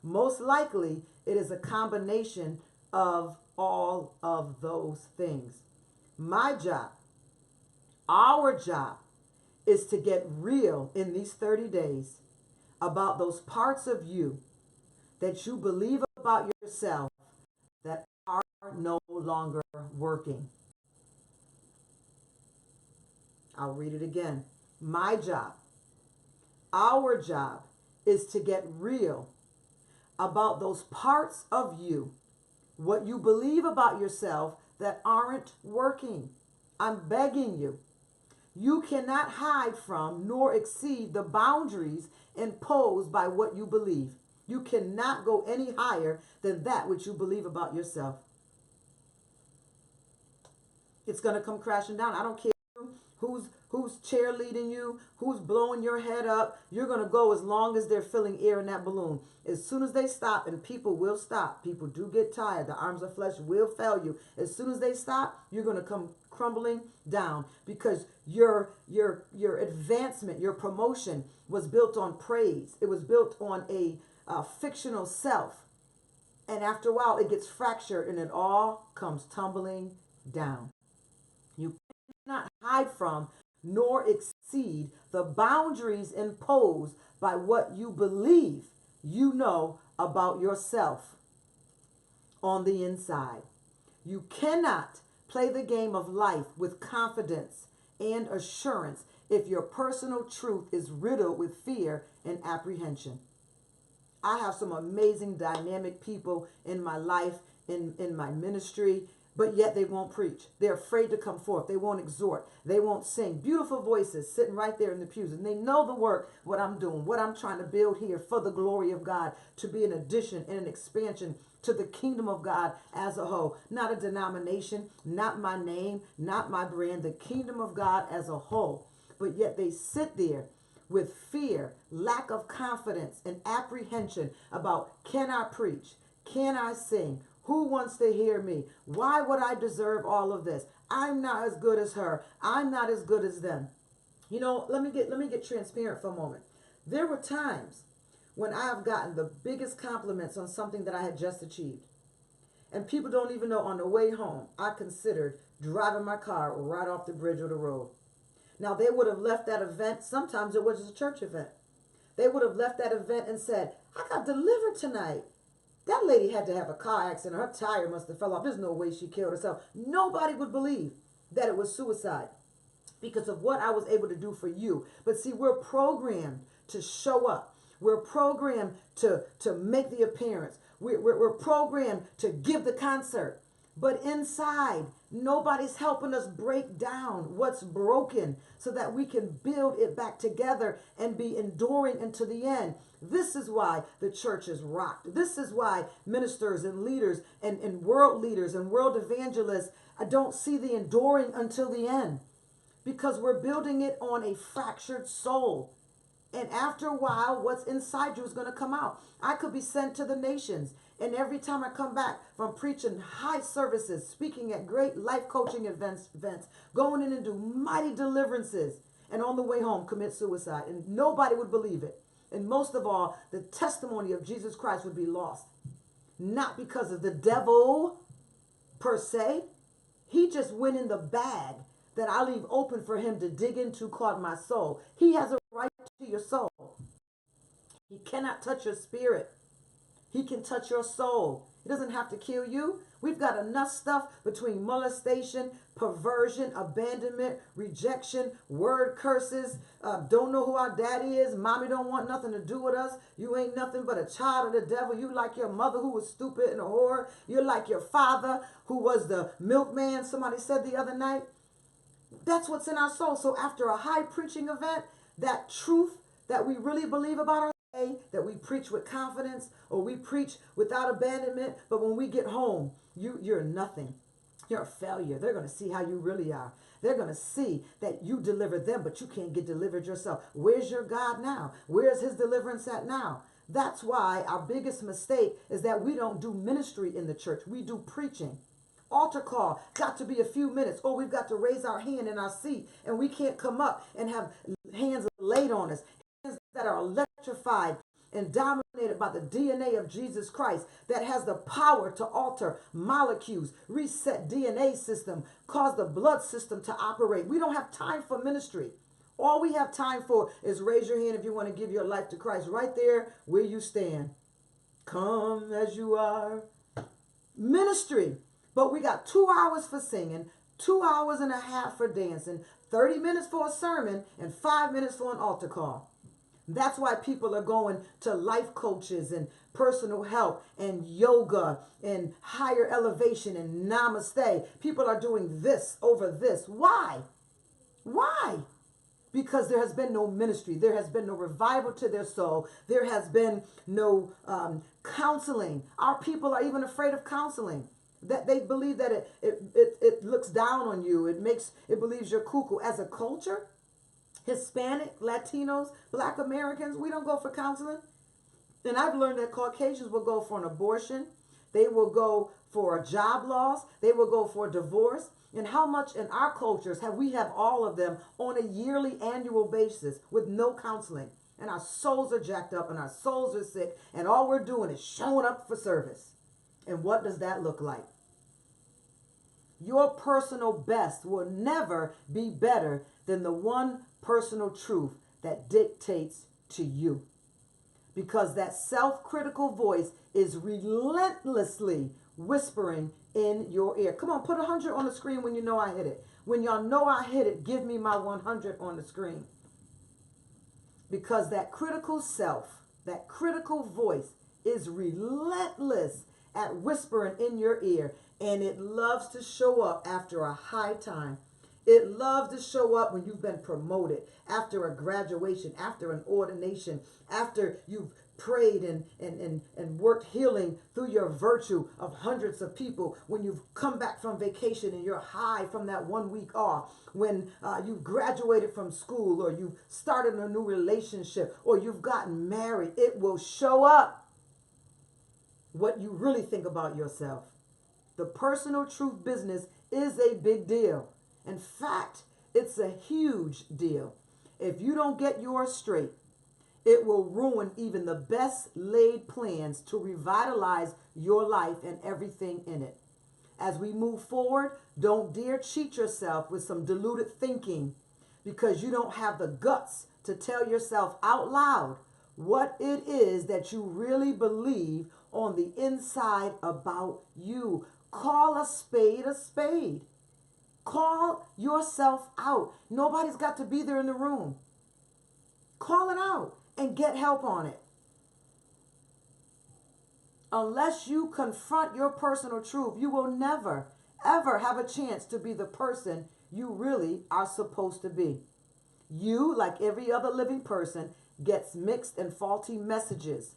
Most likely, it is a combination of all of those things. My job, our job, is to get real in these 30 days about those parts of you that you believe about yourself that are no longer working. I'll read it again. My job, our job, is to get real about those parts of you, what you believe about yourself that aren't working. I'm begging you. You cannot hide from nor exceed the boundaries imposed by what you believe. You cannot go any higher than that which you believe about yourself. It's going to come crashing down. I don't care who's cheerleading you, who's blowing your head up. You're going to go as long as they're filling air in that balloon. As soon as they stop, and people will stop. People do get tired. The arms of flesh will fail you. As soon as they stop, you're going to come crumbling down because your advancement, your promotion was built on praise. It was built on a fictional self. And after a while, it gets fractured and it all comes tumbling down. You cannot hide from nor exceed the boundaries imposed by what you believe you know about yourself on the inside. You cannot play the game of life with confidence and assurance if your personal truth is riddled with fear and apprehension. I have some amazing dynamic people in my life, in my ministry, but yet they won't preach. They're afraid to come forth. They won't exhort. They won't sing. Beautiful voices sitting right there in the pews. And they know the work, what I'm doing, what I'm trying to build here for the glory of God, to be an addition and an expansion to the kingdom of God as a whole. Not a denomination, not my name, not my brand, the kingdom of God as a whole. But yet they sit there with fear, lack of confidence, and apprehension about, can I preach? Can I sing? Who wants to hear me? Why would I deserve all of this? I'm not as good as her. I'm not as good as them. You know, let me get transparent for a moment. There were times when I have gotten the biggest compliments on something that I had just achieved. And people don't even know, on the way home, I considered driving my car right off the bridge or the road. Now, they would have left that event. Sometimes it was a church event. They would have left that event and said, I got delivered tonight. That lady had to have a car accident. Her tire must have fell off. There's no way she killed herself. Nobody would believe that it was suicide because of what I was able to do for you. But see, we're programmed to show up. We're programmed to make the appearance. We're programmed to give the concert. But inside, nobody's helping us break down what's broken so that we can build it back together and be enduring into the end. This is why the church is rocked. This is why ministers and leaders and world leaders and world evangelists don't see the enduring until the end, because we're building it on a fractured soul. And after a while, what's inside you is going to come out. I could be sent to the nations. And every time I come back from preaching high services, speaking at great life coaching events, going in and do mighty deliverances, and on the way home commit suicide. And nobody would believe it. And most of all, the testimony of Jesus Christ would be lost. Not because of the devil per se. He just went in the bag that I leave open for him to dig into called my soul. He has a right to your soul. He cannot touch your spirit. He can touch your soul. He doesn't have to kill you. We've got enough stuff between molestation, perversion, abandonment, rejection, word curses, don't know who our daddy is, mommy don't want nothing to do with us, you ain't nothing but a child of the devil, you like your mother who was stupid and a whore, you're like your father who was the milkman, somebody said the other night. That's what's in our soul. So after a high preaching event, that truth that we really believe about our that we preach with confidence, or we preach without abandonment, but when we get home, you're nothing. You're a failure. They're going to see how you really are. They're going to see that you delivered them, but you can't get delivered yourself. Where's your God now? Where's his deliverance at now? That's why our biggest mistake is that we don't do ministry in the church. We do preaching. Altar call, got to be a few minutes. Or we've got to raise our hand in our seat, and we can't come up and have hands laid on us. That are electrified and dominated by the DNA of Jesus Christ, that has the power to alter molecules, reset DNA system, cause the blood system to operate. We don't have time for ministry. All we have time for is raise your hand if you want to give your life to Christ right there where you stand. Come as you are. Ministry. But we got 2 hours for singing, 2 hours and a half for dancing, 30 minutes for a sermon, and 5 minutes for an altar call. That's why people are going to life coaches and personal help and yoga and higher elevation and namaste. People are doing this over this. Why? Why? Because there has been no ministry. There has been no revival to their soul. There has been no counseling. Our people are even afraid of counseling. That they believe that it looks down on you. It believes you're cuckoo. As a culture, Hispanic, Latinos, Black Americans, we don't go for counseling. And I've learned that Caucasians will go for an abortion. They will go for a job loss. They will go for a divorce. And how much in our cultures we have all of them on a yearly, annual basis with no counseling. And our souls are jacked up and our souls are sick. And all we're doing is showing up for service. And what does that look like? Your personal best will never be better than the one personal truth that dictates to you. Because that self-critical voice is relentlessly whispering in your ear. Come on, put 100 on the screen when you know I hit it. When y'all know I hit it, give me my 100 on the screen. Because that critical self, that critical voice is relentless at whispering in your ear, and it loves to show up after a high time. It loves to show up when you've been promoted, after a graduation, after an ordination, after you've prayed and worked healing through your virtue of hundreds of people, when you've come back from vacation and you're high from that 1 week off, when you've graduated from school, or you've started a new relationship, or you've gotten married. It will show up what you really think about yourself. The personal truth business is a big deal. In fact, it's a huge deal. If you don't get yours straight, it will ruin even the best laid plans to revitalize your life and everything in it. As we move forward, don't dare cheat yourself with some deluded thinking, because you don't have the guts to tell yourself out loud what it is that you really believe on the inside about you. Call a spade a spade. Call yourself out. Nobody's got to be there in the room. Call it out and get help on it. Unless you confront your personal truth, you will never, ever have a chance to be the person you really are supposed to be. You, like every other living person, gets mixed and faulty messages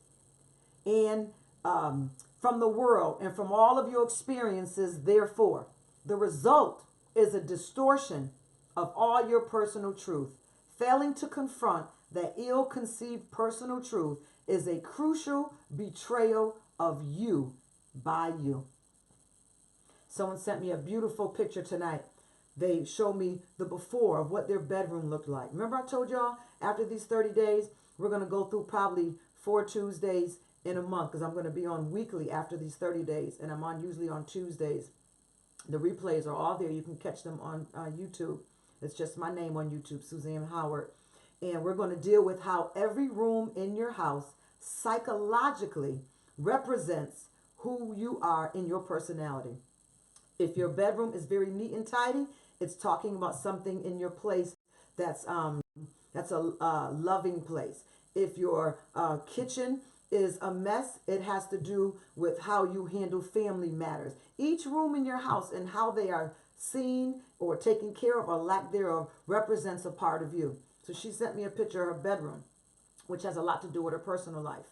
and from the world and from all of your experiences. Therefore, the result is a distortion of all your personal truth. Failing to confront that ill-conceived personal truth is a crucial betrayal of you by you. Someone sent me a beautiful picture tonight. They showed me the before of what their bedroom looked like. Remember I told y'all after these 30 days, we're going to go through probably 4 Tuesdays in a month, because I'm going to be on weekly after these 30 days, and I'm on usually on Tuesdays. The replays are all there. You can catch them on YouTube. It's just my name on YouTube, Suzanne Howard. And we're going to deal with how every room in your house psychologically represents who you are in your personality. If your bedroom is very neat and tidy, it's talking about something in your place that's a loving place. If your kitchen is a mess, it has to do with how you handle family matters. Each room in your house and how they are seen or taken care of or lack thereof represents a part of you. So she sent me a picture of her bedroom, which has a lot to do with her personal life.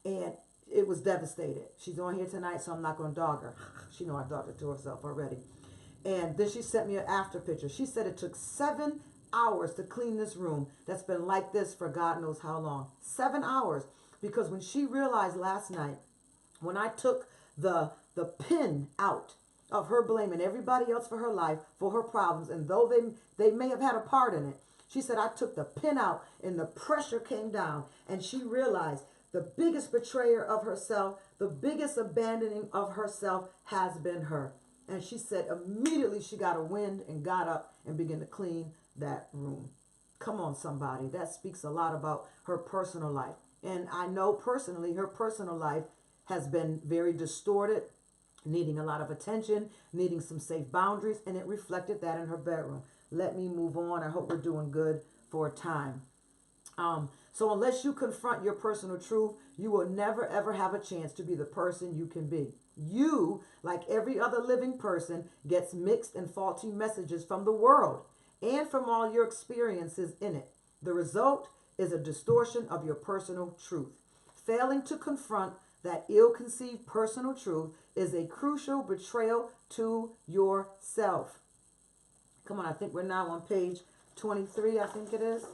And it was devastated. She's on here tonight, so I'm not going to dog her. She know I dogged her to herself already. And then she sent me an after picture. She said it took 7 hours to clean this room that's been like this for God knows how long. 7 hours. Because when she realized last night, when I took the pin out of her blaming everybody else for her life, for her problems, and though they may have had a part in it, she said, I took the pin out and the pressure came down, and she realized the biggest betrayer of herself, the biggest abandoning of herself has been her. And she said immediately she got a wind and got up and began to clean that room. Come on, somebody. That speaks a lot about her personal life. And I know personally her personal life has been very distorted, needing a lot of attention, needing some safe boundaries, and it reflected that in her bedroom. Let me move on. I hope we're doing good for a time. So unless you confront your personal truth, you will never, ever have a chance to be the person you can be. You, like every other living person, gets mixed and faulty messages from the world and from all your experiences in it. The result is a distortion of your personal truth. Failing to confront that ill-conceived personal truth is a crucial betrayal to yourself. Come on, I think we're now on page 23, I think it is.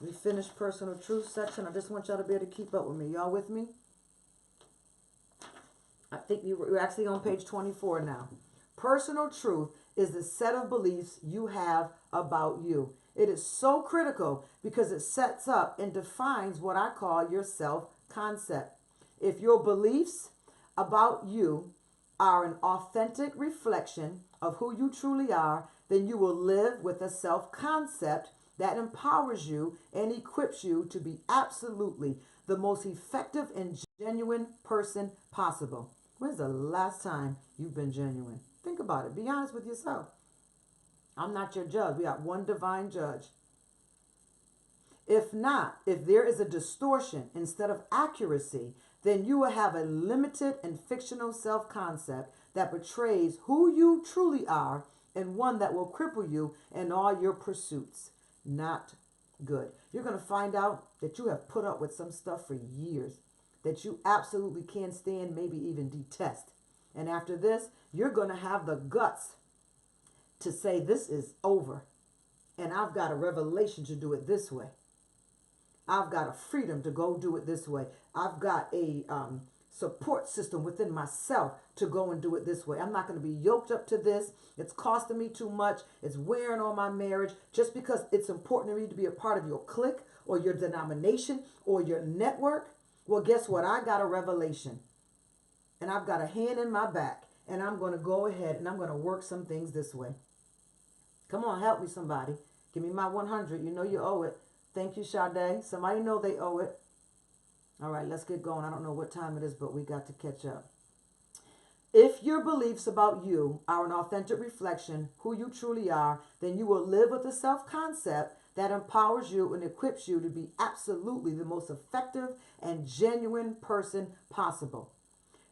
We finished personal truth section. I just want y'all to be able to keep up with me. Y'all with me? I think you're actually on page 24 now. Personal truth is the set of beliefs you have about you. It is so critical because it sets up and defines what I call your self-concept. If your beliefs about you are an authentic reflection of who you truly are, then you will live with a self-concept that empowers you and equips you to be absolutely the most effective and genuine person possible. When's the last time you've been genuine? Think about it. Be honest with yourself. I'm not your judge. We got one divine judge. If not, if there is a distortion instead of accuracy, then you will have a limited and fictional self-concept that betrays who you truly are, and one that will cripple you in all your pursuits. Not good. You're going to find out that you have put up with some stuff for years that you absolutely can't stand, maybe even detest. And after this, you're going to have the guts to say, this is over. And I've got a revelation to do it this way. I've got a freedom to go do it this way. I've got a support system within myself to go and do it this way. I'm not going to be yoked up to this. It's costing me too much. It's wearing on my marriage just because it's important to me to be a part of your clique or your denomination or your network. Well, guess what? I got a revelation and I've got a hand in my back, and I'm going to go ahead and I'm going to work some things this way. Come on, help me, somebody. Give me my 100. You know you owe it. Thank you, Sade. Somebody know they owe it. All right, let's get going. I don't know what time it is, but we got to catch up. If your beliefs about you are an authentic reflection who you truly are, then you will live with a self-concept that empowers you and equips you to be absolutely the most effective and genuine person possible.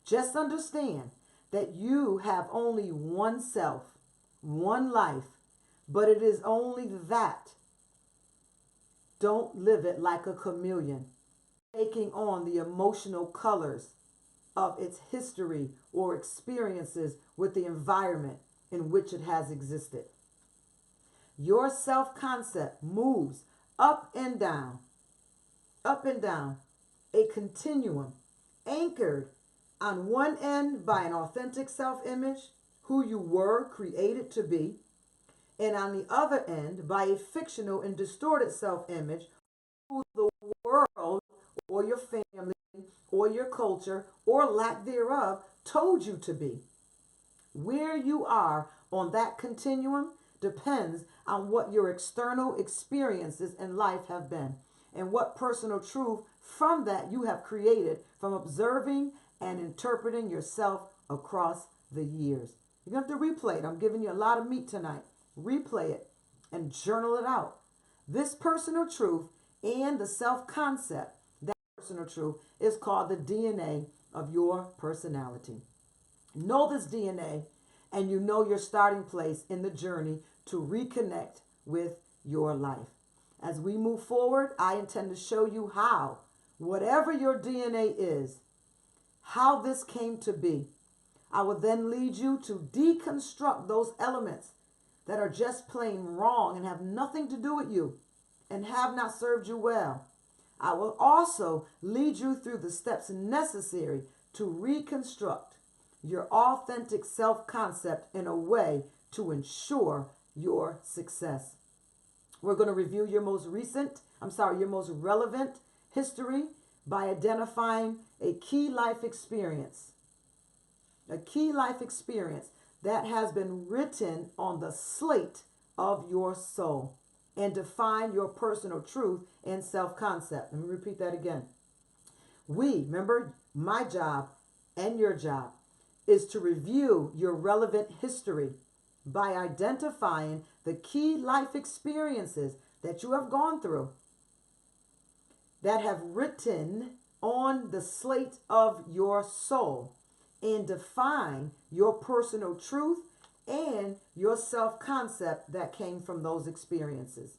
Just understand that you have only one self, one life, but it is only that. Don't live it like a chameleon, taking on the emotional colors of its history or experiences with the environment in which it has existed. Your self-concept moves up and down, a continuum anchored on one end by an authentic self-image, who you were created to be, and on the other end by a fictional and distorted self-image, who the world or your family or your culture or lack thereof told you to be. Where you are on that continuum depends on what your external experiences in life have been and what personal truth from that you have created from observing and interpreting yourself across the years. You're going to have to replay it. I'm giving you a lot of meat tonight. Replay it and journal it out. This personal truth and the self-concept, that personal truth, is called the DNA of your personality. Know this DNA, and you know your starting place in the journey to reconnect with your life. As we move forward, I intend to show you how, whatever your DNA is, how this came to be. I will then lead you to deconstruct those elements that are just plain wrong and have nothing to do with you and have not served you well. I will also lead you through the steps necessary to reconstruct your authentic self-concept in a way to ensure your success. We're going to review your most relevant history by identifying a key life experience that has been written on the slate of your soul, and define your personal truth and self-concept. Let me repeat that again. Remember, my job and your job is to review your relevant history by identifying the key life experiences that you have gone through that have written on the slate of your soul, and define your personal truth and your self-concept that came from those experiences.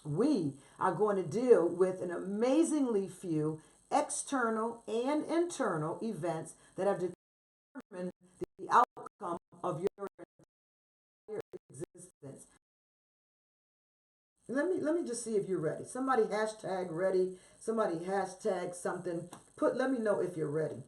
We are going to deal with an amazingly few external and internal events that have determined the outcome of your entire existence. Let me just see if you're ready. Somebody hashtag ready. Somebody hashtag something. Let me know if you're ready.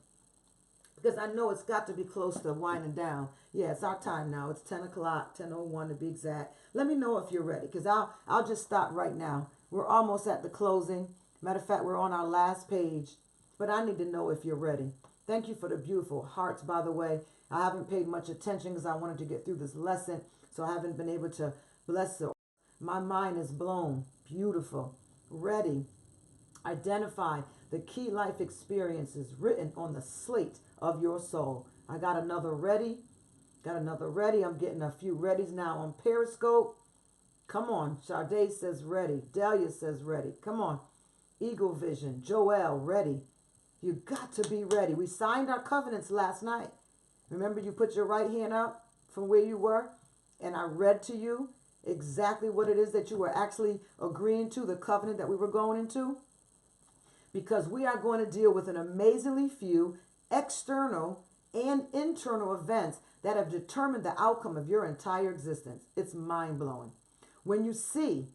Because I know it's got to be close to winding down. Yeah, it's our time now. It's 10 o'clock, 10:01 to be exact. Let me know if you're ready, because I'll just stop right now. We're almost at the closing. Matter of fact, we're on our last page. But I need to know if you're ready. Thank you for the beautiful hearts, by the way. I haven't paid much attention because I wanted to get through this lesson, so I haven't been able to bless it. My mind is blown. Beautiful. Ready. Identify the key life experiences written on the slate of your soul. I got another ready. I'm getting a few readies now on Periscope. Come on. Sade says ready. Delia says ready. Come on. Eagle Vision. Joelle, ready. You got to be ready. We signed our covenants last night. Remember, you put your right hand up from where you were, and I read to you exactly what it is that you were actually agreeing to, the covenant that we were going into. Because we are going to deal with an amazingly few external and internal events that have determined the outcome of your entire existence. It's mind-blowing. When you see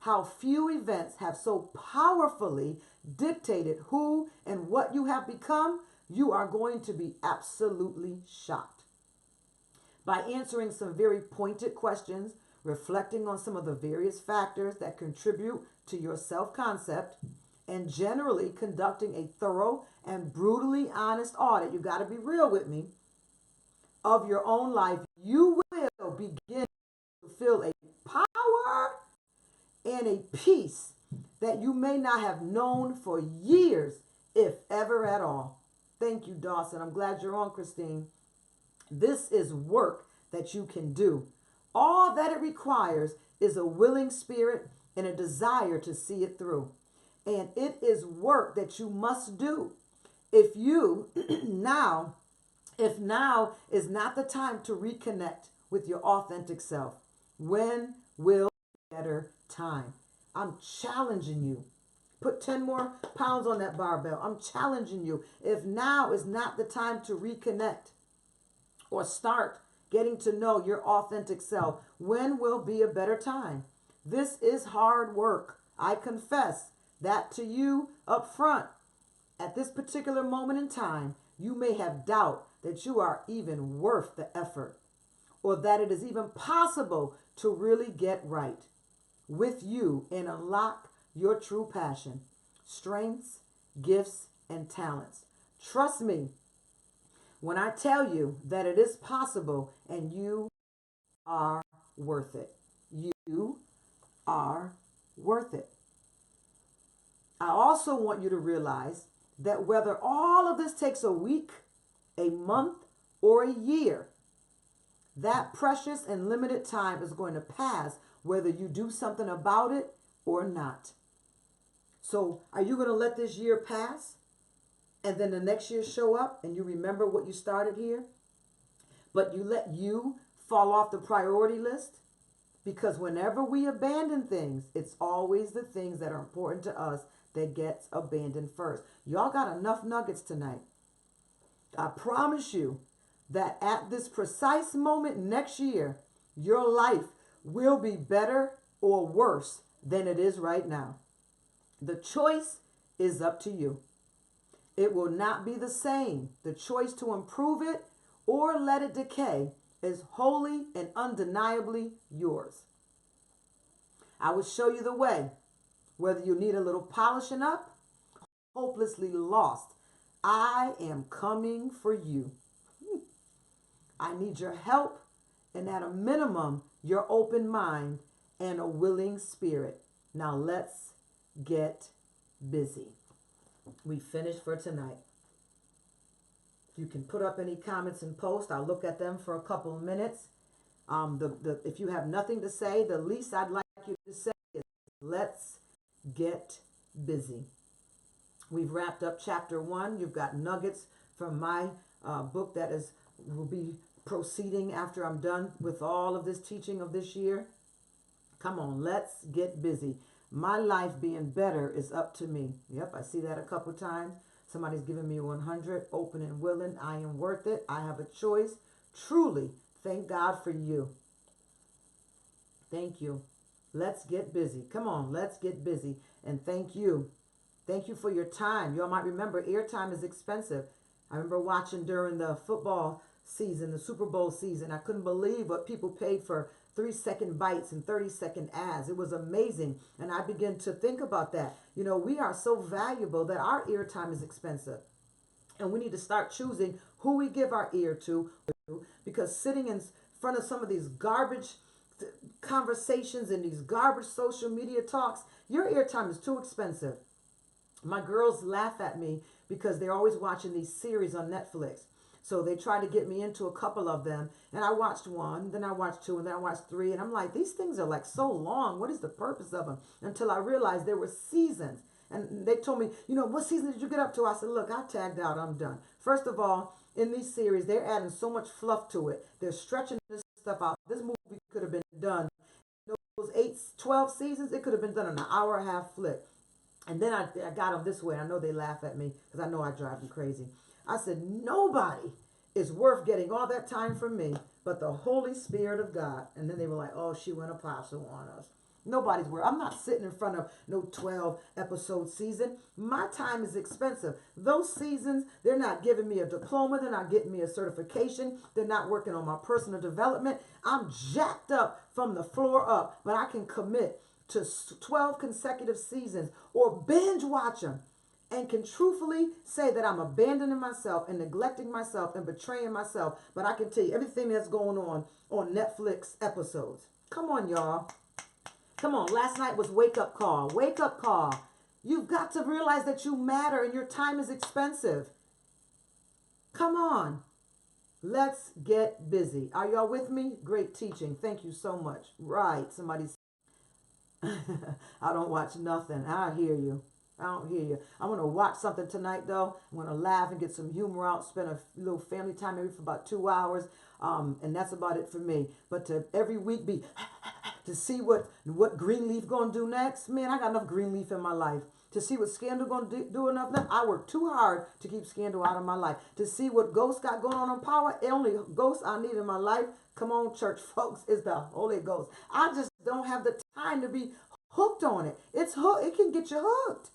how few events have so powerfully dictated who and what you have become, you are going to be absolutely shocked. By answering some very pointed questions, reflecting on some of the various factors that contribute to your self-concept, and generally conducting a thorough and brutally honest audit, you got to be real with me, of your own life, you will begin to feel a power and a peace that you may not have known for years, if ever at all. Thank you, Dawson. I'm glad you're on, Christine. This is work that you can do. All that it requires is a willing spirit and a desire to see it through. And it is work that you must do. If now is not the time to reconnect with your authentic self, when will be a better time? I'm challenging you. Put 10 more pounds on that barbell. I'm challenging you. If now is not the time to reconnect or start getting to know your authentic self, when will be a better time? This is hard work. I confess that to you up front. At this particular moment in time, you may have doubt that you are even worth the effort, or that it is even possible to really get right with you and unlock your true passion, strengths, gifts, and talents. Trust me when I tell you that it is possible, and you are worth it. You are worth it. I also want you to realize that whether all of this takes a week, a month, or a year, that precious and limited time is going to pass whether you do something about it or not. So are you going to let this year pass and then the next year show up and you remember what you started here, but you let you fall off the priority list? Because whenever we abandon things, it's always the things that are important to us that gets abandoned first. Y'all got enough nuggets tonight. I promise you that at this precise moment next year, your life will be better or worse than it is right now. The choice is up to you. It will not be the same. The choice to improve it or let it decay is wholly and undeniably yours. I will show you the way. Whether you need a little polishing up, hopelessly lost, I am coming for you. I need your help, and at a minimum, your open mind and a willing spirit. Now let's get busy. We finished for tonight. You can put up any comments and post. I'll look at them for a couple of minutes. If you have nothing to say, the least I'd like you to say is, let's get busy. We've wrapped up chapter 1. You've got nuggets from my book that will be proceeding after I'm done with all of this teaching of this year. Come on, let's get busy. My life being better is up to me. Yep, I see that a couple times. Somebody's giving me 100, open and willing. I am worth it. I have a choice. Truly, thank God for you. Thank you. Let's get busy. Come on, let's get busy. And thank you. Thank you for your time. Y'all might remember airtime is expensive. I remember watching during the football season, the Super Bowl season. I couldn't believe what people paid for 3-second bites and 30-second ads. It was amazing. And I began to think about that. You know, we are so valuable that our airtime is expensive. And we need to start choosing who we give our ear to, because sitting in front of some of these garbage conversations and these garbage social media talks, your airtime is too expensive. My girls laugh at me because they're always watching these series on Netflix. So they try to get me into a couple of them. And I watched one, then I watched 2, and then I watched 3. And I'm like, these things are like so long. What is the purpose of them? Until I realized there were seasons. And they told me, you know, what season did you get up to? I said, look, I tagged out. I'm done. First of all, in these series, they're adding so much fluff to it. They're stretching this stuff out. This movie could have been done. Those 12 seasons, it could have been done in an hour and a half flick. And then I got them this way. I know they laugh at me because I know I drive them crazy. I said, nobody is worth getting all that time from me but the Holy Spirit of God. And then they were like, oh, she went apostle on us. Nobody's worth. I'm not sitting in front of no 12 episode season. My time is expensive. Those seasons, they're not giving me a diploma. They're not getting me a certification. They're not working on my personal development. I'm jacked up from the floor up, but I can commit to 12 consecutive seasons or binge watch them and can truthfully say that I'm abandoning myself and neglecting myself and betraying myself. But I can tell you everything that's going on Netflix episodes. Come on, y'all. Come on. Last night was wake up call. Wake up call. You've got to realize that you matter and your time is expensive. Come on. Let's get busy. Are y'all with me? Great teaching. Thank you so much. Right. Somebody's I don't watch nothing. I hear you. I don't hear you. I'm going to watch something tonight, though. I'm going to laugh and get some humor out, spend a little family time maybe for about 2 hours. And that's about it for me. But to every week be to see what Greenleaf going to do next. Man, I got enough Greenleaf in my life. To see what Scandal going to do enough. I work too hard to keep Scandal out of my life. To see what Ghost got going on Power. The only Ghost I need in my life, come on, church folks, is the Holy Ghost. I just don't have the time to be hooked on it. It's hooked. It can get you hooked.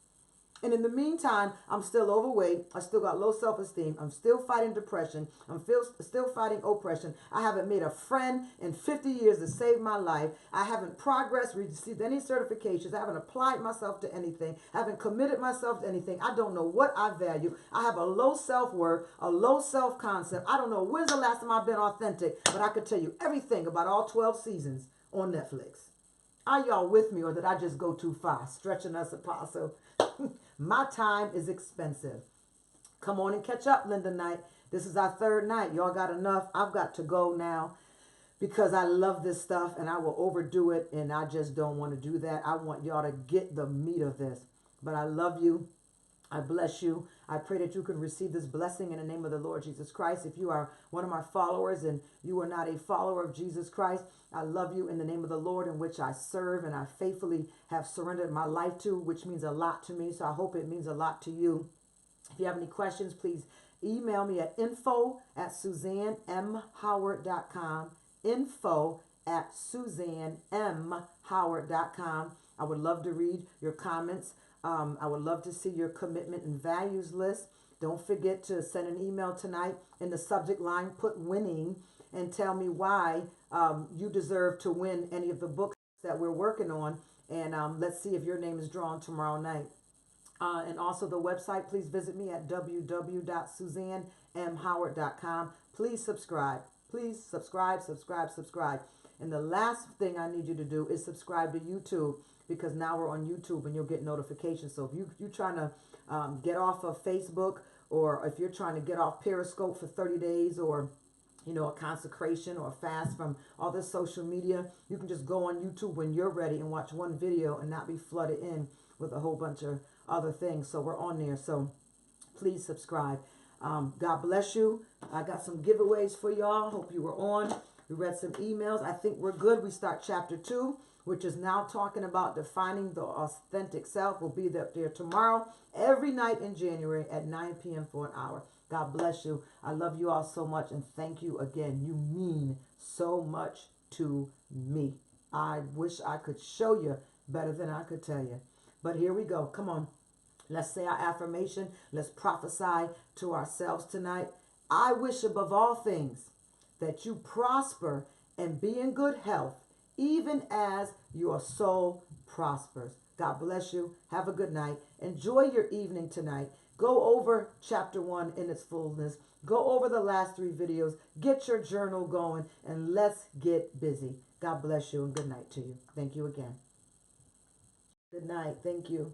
And in the meantime, I'm still overweight. I still got low self-esteem. I'm still fighting depression. I'm still fighting oppression. I haven't made a friend in 50 years to save my life. I haven't progressed, received any certifications. I haven't applied myself to anything. I haven't committed myself to anything. I don't know what I value. I have a low self-worth, a low self-concept. I don't know when's the last time I've been authentic, but I could tell you everything about all 12 seasons on Netflix. Are y'all with me, or did I just go too far? Stretching us, Apostle. My time is expensive. Come on and catch up, Linda Knight. This is our third night. Y'all got enough? I've got to go now because I love this stuff and I will overdo it, and I just don't want to do that. I want y'all to get the meat of this. But I love you. I bless you. I pray that you can receive this blessing in the name of the Lord Jesus Christ. If you are one of my followers and you are not a follower of Jesus Christ, I love you in the name of the Lord in which I serve and I faithfully have surrendered my life to, which means a lot to me. So I hope it means a lot to you. If you have any questions, please email me at info@SuzanneMHoward.com. info@SuzanneMHoward.com. I would love to read your comments. I would love to see your commitment and values list. Don't forget to send an email tonight. In the subject line, put winning and tell me why you deserve to win any of the books that we're working on. And let's see if your name is drawn tomorrow night. And also the website, please visit me at www.SuzanneMHoward.com. Please subscribe. Please subscribe. And the last thing I need you to do is subscribe to YouTube, because now we're on YouTube and you'll get notifications. So if you're trying to get off of Facebook, or if you're trying to get off Periscope for 30 days, or a consecration or a fast from all this social media, you can just go on YouTube when you're ready and watch one video and not be flooded in with a whole bunch of other things. So we're on there. So please subscribe. God bless you. I got some giveaways for y'all. Hope you were on. We read some emails. I think we're good. We start chapter 2, which is now talking about defining the authentic self. We'll be there tomorrow, every night in January at 9 p.m. for an hour. God bless you. I love you all so much, and thank you again. You mean so much to me. I wish I could show you better than I could tell you. But here we go. Come on. Let's say our affirmation. Let's prophesy to ourselves tonight. I wish above all things that you prosper and be in good health, even as your soul prospers. God bless you. Have a good night. Enjoy your evening tonight. Go over chapter 1 in its fullness. Go over the last 3 videos. Get your journal going, and let's get busy. God bless you, and good night to you. Thank you again. Good night. Thank you.